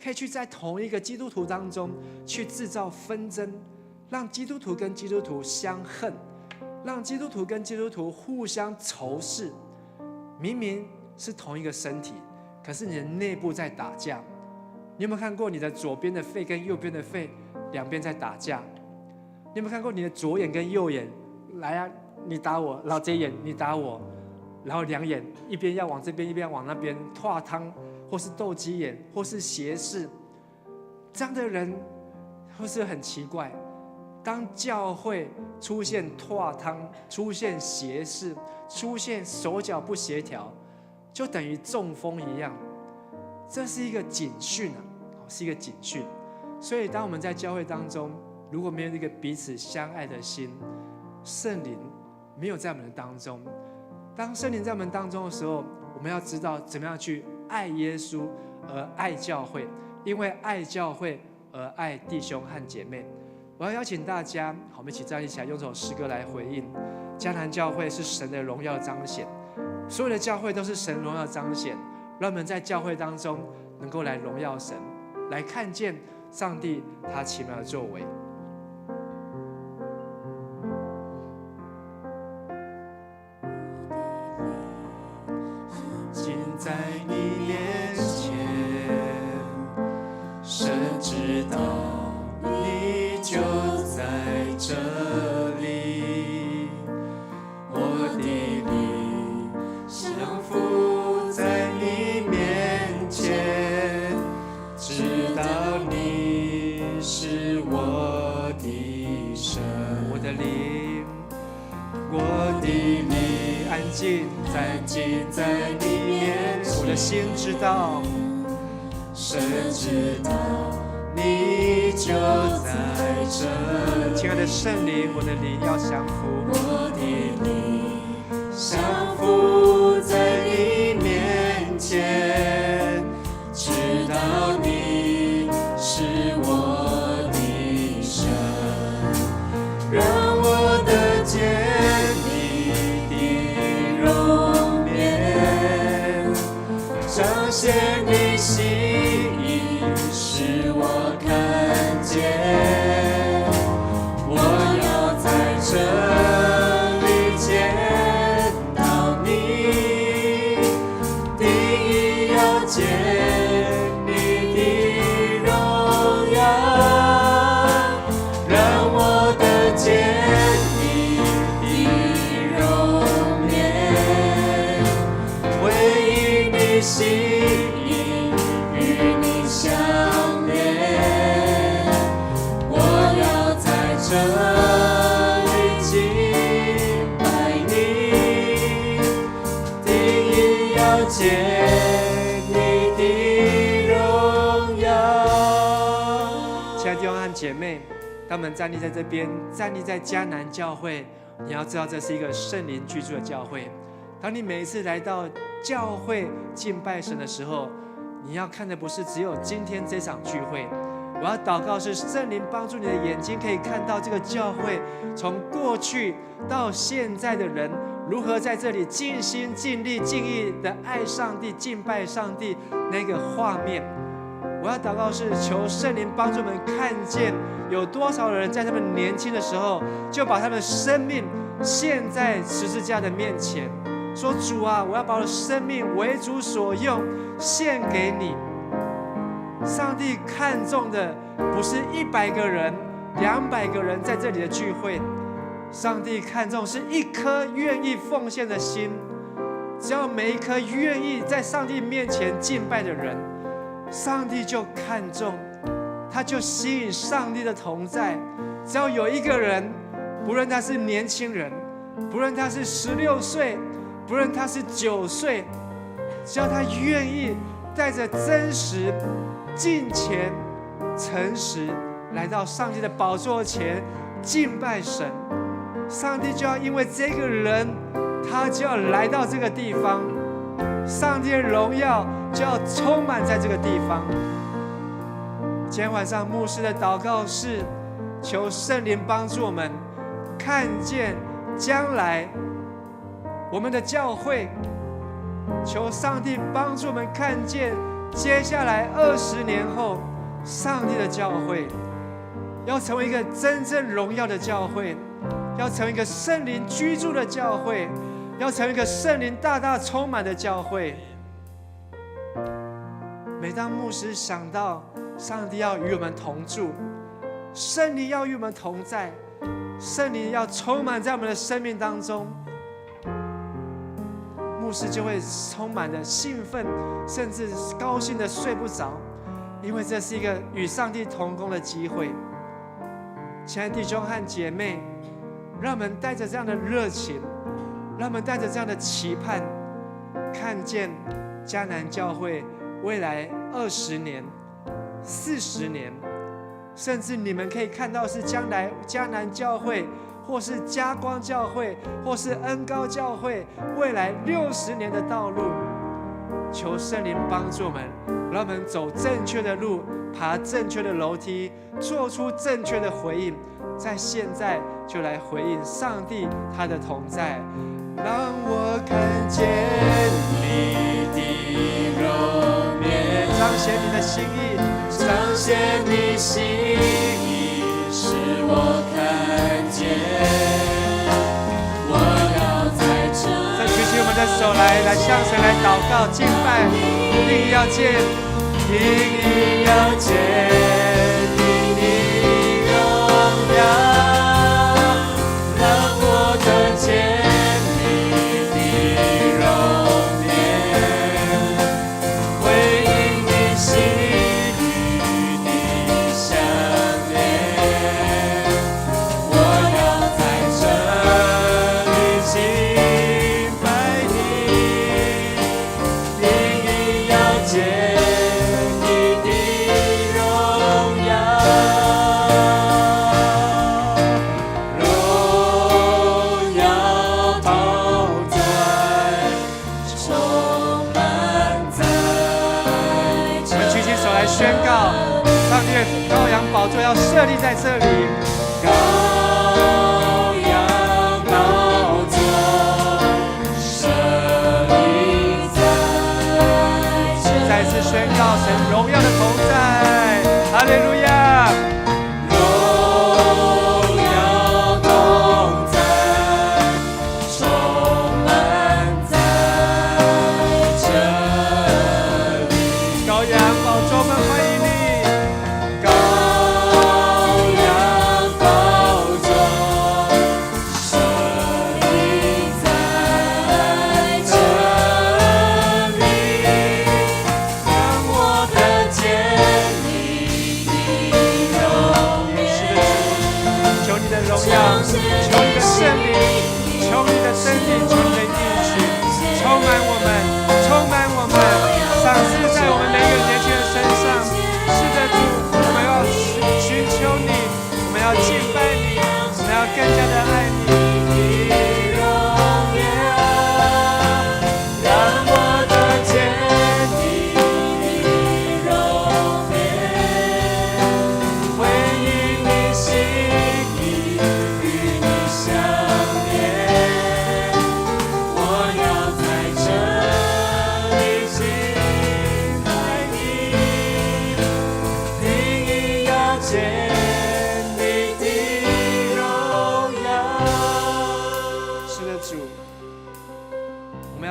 可以去在同一个基督徒当中去制造纷争，让基督徒跟基督徒相恨，让基督徒跟基督徒互相仇视。明明是同一个身体，可是你的内部在打架。你有没有看过你的左边的肺跟右边的肺两边在打架？你有没有看过你的左眼跟右眼？来啊，你打我，然后这一眼你打我，然后2眼一边要往这边，一边要往那边，拓汤或是斗鸡眼，或是斜视，这样的人会是很奇怪。当教会出现拖汤、出现斜视、出现手脚不协调，就等于中风一样。这是一个警讯啊，是一个警讯。所以，当我们在教会当中，如果没有一个彼此相爱的心，圣灵没有在我们的当中。当圣灵在我们当中的时候，我们要知道怎么样去爱耶稣而爱教会，因为爱教会而爱弟兄和姐妹。我要邀请大家，好，我们一起站立起来，用这首诗歌来回应。迦南教会是神的荣耀彰显，所有的教会都是神荣耀彰显。让我们在教会当中能够来荣耀神，来看见上帝他奇妙的作为。尽在你面前，神知道你就在这里，我的灵降服在你面前，知道你是我的神，我的灵，我的灵安静在你面前，我的心知道，神知道你就在这里。亲爱的圣灵，我的灵要降服，我的灵降服在你面前，知道你是我的神，让我得见你的容颜，彰显你心意，使我看见。我要在这里见到你，第一要见你的荣耀，让我得见你的容颜，回应你心意，与你相连。我要在这里敬拜你，第一要见你的荣耀。亲爱的弟兄和姐妹，当我们站立在这边，站立在迦南教会，你要知道这是一个圣灵居住的教会。当你每一次来到教会敬拜神的时候，你要看的不是只有今天这场聚会。我要祷告是圣灵帮助你的眼睛可以看到这个教会从过去到现在的人如何在这里尽心尽力尽意的爱上帝敬拜上帝那个画面。我要祷告是求圣灵帮助我们看见有多少人在他们年轻的时候就把他们的生命献在十字架的面前，说主啊，我要把我的生命为主所用，献给你。上帝看重的不是100个人、200个人在这里的聚会，上帝看重是一颗愿意奉献的心。只要每一颗愿意在上帝面前敬拜的人，上帝就看重，他就吸引上帝的同在。只要有一个人，不论他是年轻人，不论他是16岁，不论他是9岁，只要他愿意带着真实、敬虔、诚实来到上帝的宝座前敬拜神，上帝就要因为这个人，他就要来到这个地方，上帝的荣耀就要充满在这个地方。今天晚上牧师的祷告是求圣灵帮助我们看见将来我们的教会，求上帝帮助我们看见接下来20年后上帝的教会要成为一个真正荣耀的教会，要成为一个圣灵居住的教会，要成为一个圣灵大大充满的教会。每当牧师想到上帝要与我们同住，圣灵要与我们同在，圣灵要充满在我们的生命当中，牧牧师就会充满了兴奋，甚至高兴的睡不着，因为这是一个与上帝同工的机会。亲爱的弟兄和姐妹，让我们带着这样的热情，让我们带着这样的期盼，看见迦南教会未来20年、40年，甚至你们可以看到是将来迦南教会，或是嘉光教会，或是恩膏教会未来60年的道路。求圣灵帮助我们，让我们走正确的路，爬正确的楼梯，做出正确的回应，在现在就来回应上帝他的同在。让我看见你的容颜，彰显你的心意，彰显你心意，使我看见。我要在这里。再举起我们的手来向神来祷告敬拜，定义要见，定义要见你的荣耀，让我看见。宝座要设立在这里，羔羊宝座设立在这里，再次宣告神荣耀的同在，哈利路亚！荣耀同在，充满在这里。羔羊宝座们欢迎你。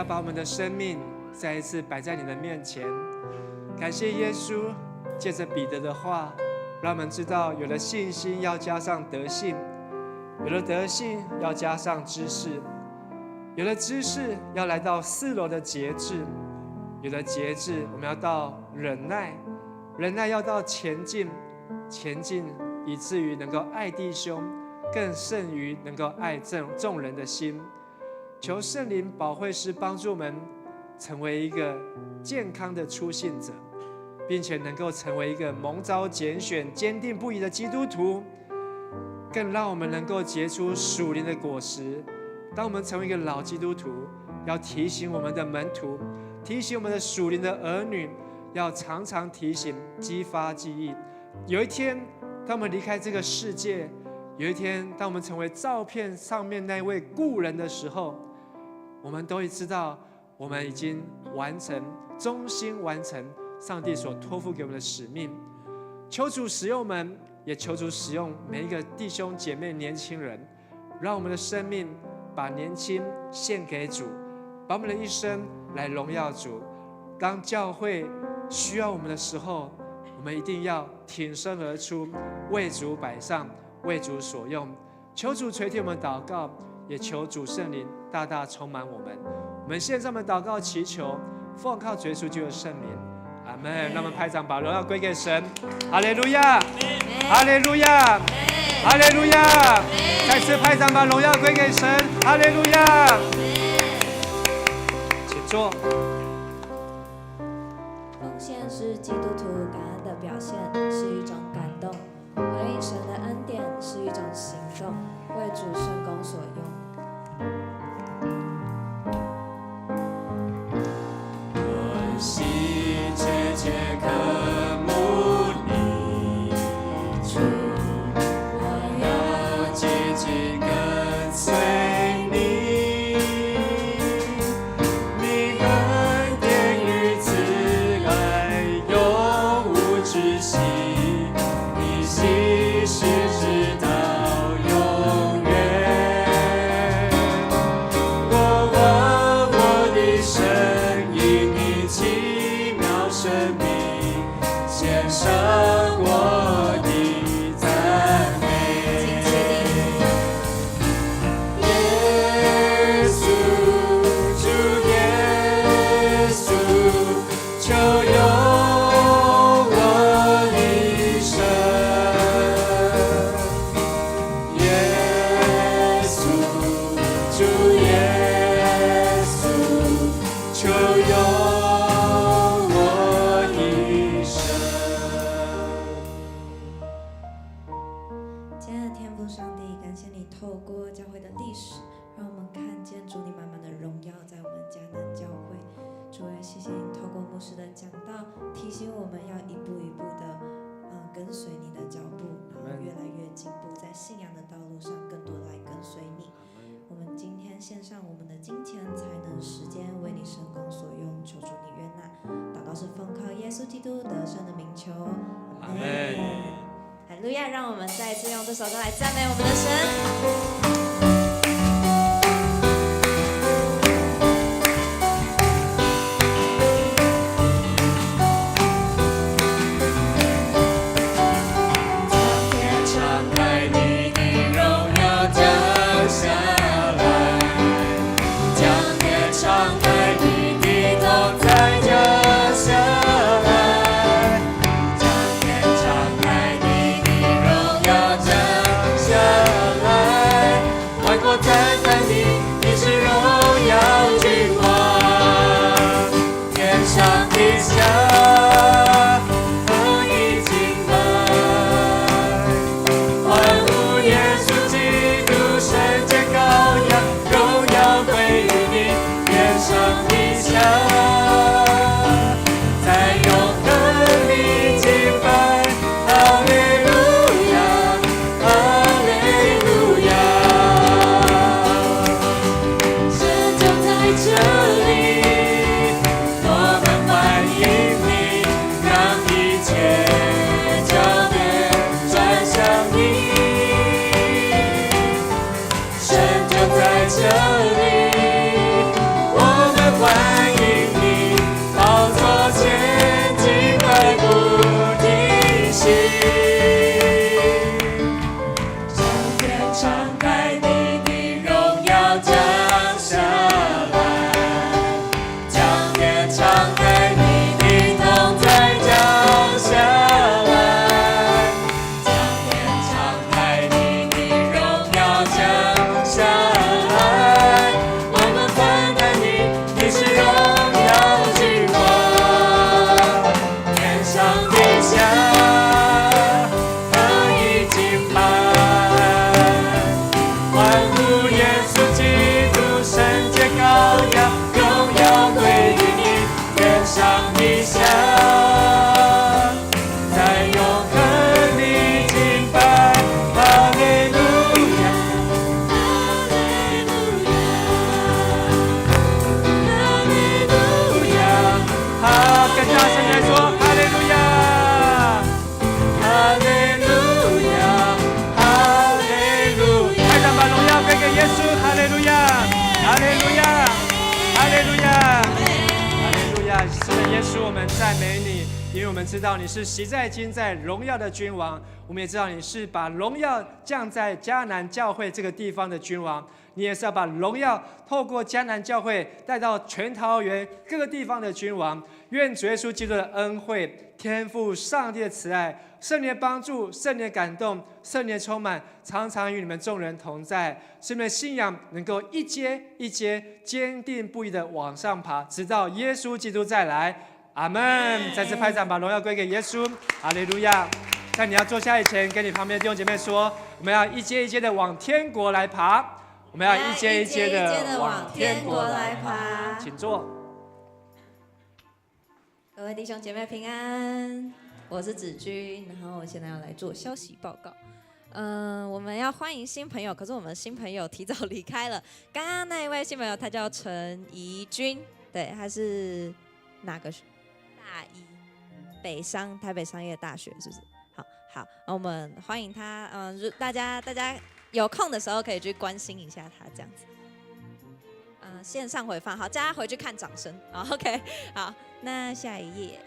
把我们的生命再一次摆在你的面前，感谢耶稣借着彼得的话，让我们知道有了信心要加上德性，有了德性要加上知识，有了知识要来到4楼的节制，有了节制我们要到忍耐，忍耐要到前进，前进以至于能够爱弟兄，更胜于能够爱众人的心。求圣灵保惠师帮助我们成为一个健康的初信者，并且能够成为一个蒙召拣选、坚定不移的基督徒，更让我们能够结出属灵的果实。当我们成为一个老基督徒，要提醒我们的门徒，提醒我们的属灵的儿女，要常常提醒、激发记忆。有一天，当我们离开这个世界，有一天，当我们成为照片上面那位故人的时候，我们都会知道，我们已经完成、忠心完成上帝所托付给我们的使命。求主使用我们，也求主使用每一个弟兄姐妹、年轻人，让我们的生命把年轻献给主，把我们的一生来荣耀主。当教会需要我们的时候，我们一定要挺身而出，为主摆上，为主所用。求主垂听我们祷告，也求主圣灵大大充满我们。我们献上我们祷告祈求，奉靠主耶稣基督的圣名，阿门。让我们拍掌，把荣耀归给神。哈利路亚，哈利路亚，哈利路亚！再次拍掌，把荣耀归给神。哈利路亚，请坐。奉献是基督徒感恩的表现，是一种感动；回应神的恩典是一种行动，为主圣工所用。我心切切渴慕你主，我要紧紧跟随你。你恩典与慈爱永无止息，你心是直到永远。我望我的声音，你奇妙生命，献上我的赞美。耶稣，主耶稣，求用我一生。耶稣，主耶稣，求用我一生。亲爱的天父上帝，感谢你透过教会的历史，让我们看见主你满满的荣耀在我们迦南教会。主也谢谢你透过牧师的讲道，提醒我们要一步一步的跟随你的脚步，然后越来越进步，在信仰的道路上更多来跟随你。我们今天献上我们的金钱、才能、时间，为你圣工所用，求主你悦纳。祷告是奉靠耶稣基督得胜的名求，阿门。哈利路亚！让我们再一次用这首歌来赞美我们的神。天敞开，你的荣耀降下来，将天敞开，你的同在降下来，将天敞开，你的荣耀降下来。我们知道你是习在今在荣耀的君王，我们也知道你是把荣耀降在迦南教会这个地方的君王，你也是要把荣耀透过迦南教会带到全桃园各个地方的君王。愿主耶稣基督的恩惠、天父上帝的慈爱、圣灵的帮助、圣灵的感动、圣灵的充满，常常与你们众人同在，使你们的信仰能够一阶一阶坚定不移的往上爬，直到耶稣基督再来。阿门！再次拍掌，把荣耀归给耶稣。哈利路亚！在你要坐下以前，跟你旁边的弟兄姐妹说，我们要一阶一阶的往天国来爬。我们要一阶一阶的往天国来爬。请坐。各位弟兄姐妹平安，我是子君，然后我现在要来做消息报告。我们要欢迎新朋友，可是我们新朋友提早离开了。刚刚那一位新朋友他叫陈怡君，对，他是哪个大一？台北商业大学，是不是？好，我们欢迎他。大家有空的时候可以去关心一下他，这样子。线上回放，好，大家回去看掌声。好 ，OK， 好，那下一页。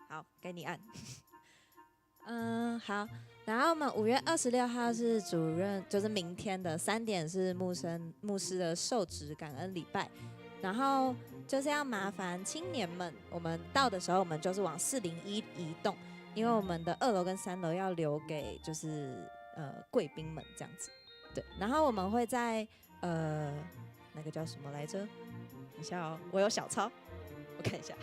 好，给你按。好，然后我们5月26号是主任，就是明天的3点是牧师的受职感恩礼拜，然后就是要麻烦青年们，我们到的时候我们就是往401移动，因为我们的2楼跟3楼要留给就是贵宾们这样子，对，然后我们会在那个叫什么来着？等一下哦，我有小抄，我看一下。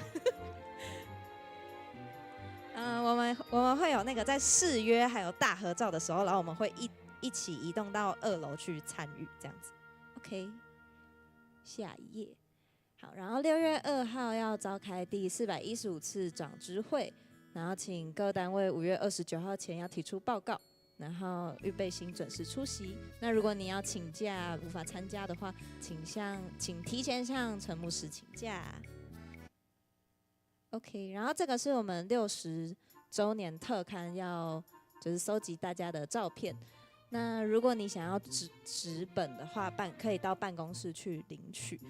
我们会有那个在誓约还有大合照的时候，然后我们会一起移动到2楼去参与这样子。OK， 下一页。好，然后6月2号要召开第415次长执会，然后请各单位5月29号前要提出报告，然后预备心准时出席。那如果你要请假无法参加的话，请提前向陈牧师请假。OK， 然后这个是我们60周年特刊，要就是收集大家的照片。那如果你想要纸本的话，可以到办公室去领取。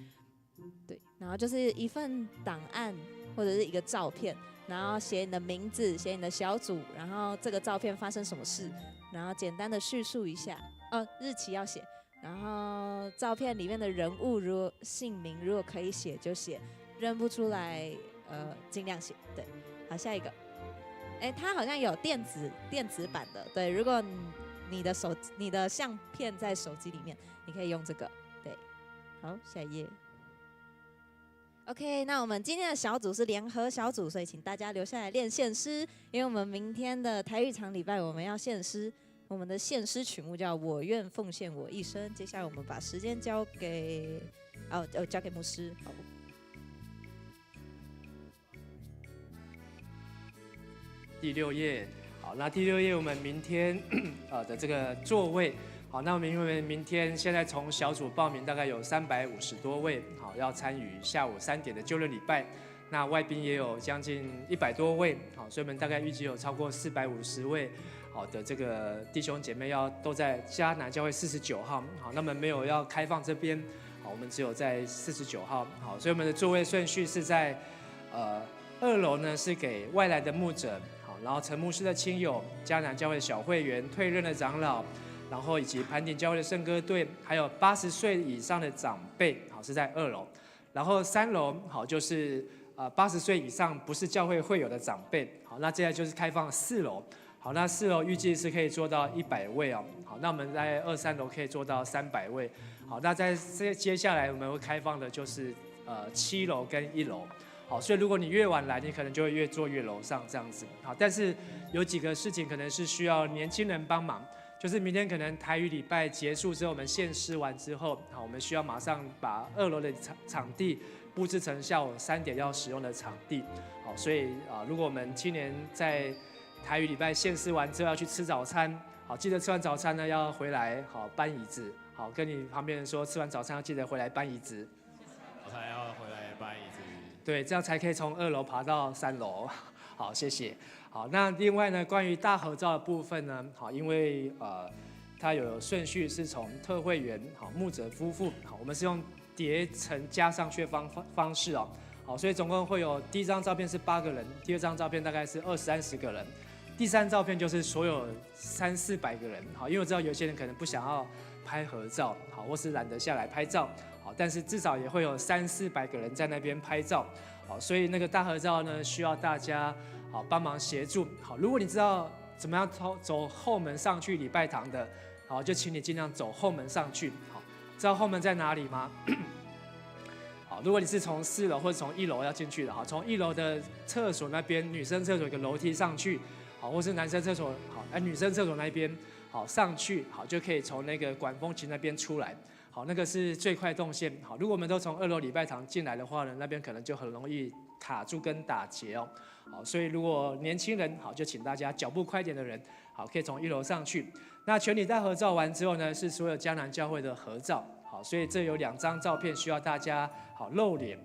对，然后就是一份档案或者是一个照片，然后写你的名字，写你的小组，然后这个照片发生什么事，然后简单的叙述一下，日期要写，然后照片里面的人物如果姓名如果可以写就写，认不出来尽量写。对，好，下一个，它好像有电子版的，对，如果你的相片在手机里面，你可以用这个，对，好，下一页。OK， 那我们今天的小组是联合小组，所以请大家留下来练献诗，因为我们明天的台语场礼拜我们要献诗，我们的献诗曲目叫《我愿奉献我一生》。接下来我们把时间交给牧师，好。第6页，好，那第6页我们明天的这个座位，好，那我们因为明天现在从小组报名大概有350多位，好，要参与下午3点的救恩礼拜，那外宾也有将近100多位，好，所以我们大概预计有超过450位，好的这个弟兄姐妹都在迦南教会49号，好，那么没有要开放这边，好，我们只有在49号，好，所以我们的座位顺序是在2楼呢是给外来的牧者。然后陈牧师的亲友、迦南教会小会员、退任的长老，然后以及盘点教会的圣歌队，还有80岁以上的长辈，好是在2楼。然后3楼好就是80岁以上不是教会会友的长辈，好，那接下来就是开放4楼，好，那4楼预计是可以做到100位哦，好，那我们在2、3楼可以做到300位，好，那在接下来我们会开放的就是7楼跟1楼。好，所以如果你越晚来，你可能就会越坐越楼上这样子。好，但是有几个事情可能是需要年轻人帮忙，就是明天可能台语礼拜结束之后，我们献诗完之后，好，我们需要马上把2楼的场地布置成下午3点要使用的场地。好，所以如果我们青年在台语礼拜献诗完之后要去吃早餐，好，记得吃完早餐呢要回来，好搬椅子，好跟你旁边人说吃完早餐要记得回来搬椅子。早餐要回来搬椅子。对，这样才可以从2楼爬到3楼。好，谢谢。好，那另外呢，关于大合照的部分呢，好，因为它有顺序是从特会员好牧者夫妇好，我们是用叠层加上去的方式哦。好，所以总共会有第一张照片是8个人，第二张照片大概是20-30个人，第三照片就是所有300-400个人。好，因为我知道有些人可能不想要拍合照，好，或是懒得下来拍照，好，但是至少也会有300-400个人在那边拍照。好，所以那个大合照呢，需要大家好帮忙协助。好，如果你知道怎么样走后门上去礼拜堂的，好，就请你尽量走后门上去。好，知道后门在哪里吗？好，如果你是从4楼或者从1楼要进去的，好，从1楼的厕所那边，女生厕所有个楼梯上去，好，或是男生厕所，好，女生厕所那边，好上去，好就可以从那个管风琴那边出来，好，那个是最快动线，好，如果我们都从2楼礼拜堂进来的话呢，那边可能就很容易卡住跟打结哦，好，所以如果年轻人，好就请大家脚步快点的人，好可以从1楼上去。那全体大合照完之后呢，是所有迦南教会的合照。好，所以这有2张照片需要大家好露脸。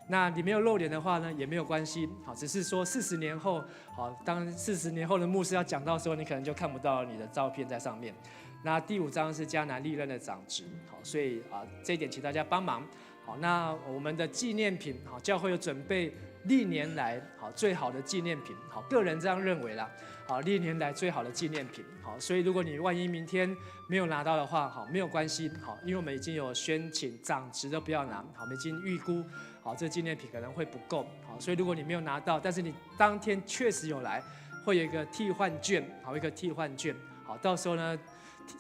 那你没有露脸的话呢，也没有关系。好，只是说40年后，好，当40年后的牧师要讲到的时候，你可能就看不到你的照片在上面。那第5张是迦南历任的长职。好，所以这一点请大家帮忙。好，那我们的纪念品，好，教会有准备历年来好最好的纪念品。好，个人这样认为啦。好，历年来最好的纪念品。好，所以如果你万一明天没有拿到的话，好，没有关系。好，因为我们已经有宣请长职都不要拿。好，我们已经预估，好，这纪念品可能会不够。好，所以如果你没有拿到，但是你当天确实有来，会有一个替换券。好，一个替换券。好，到时候呢，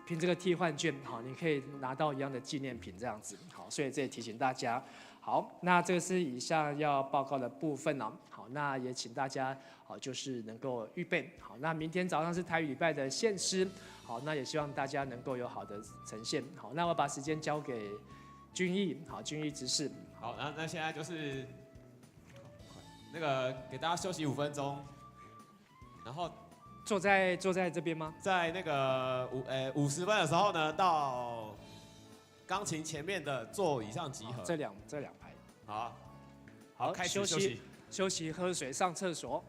凭这个替换券，好，你可以拿到一样的纪念品这样子。好，所以这也提醒大家。好，那这个是以上要报告的部分哦。好，那也请大家好，就是能够预备好。那明天早上是台语礼拜的献诗，好，那也希望大家能够有好的呈现。好，那我把时间交给君毅，好，君毅执事。好，那现在就是那个给大家休息5分钟，然后坐在这边吗？在那个50分的时候呢，到钢琴前面的座椅上集合。这两排。好，开始休息。休息，喝水，上厕所。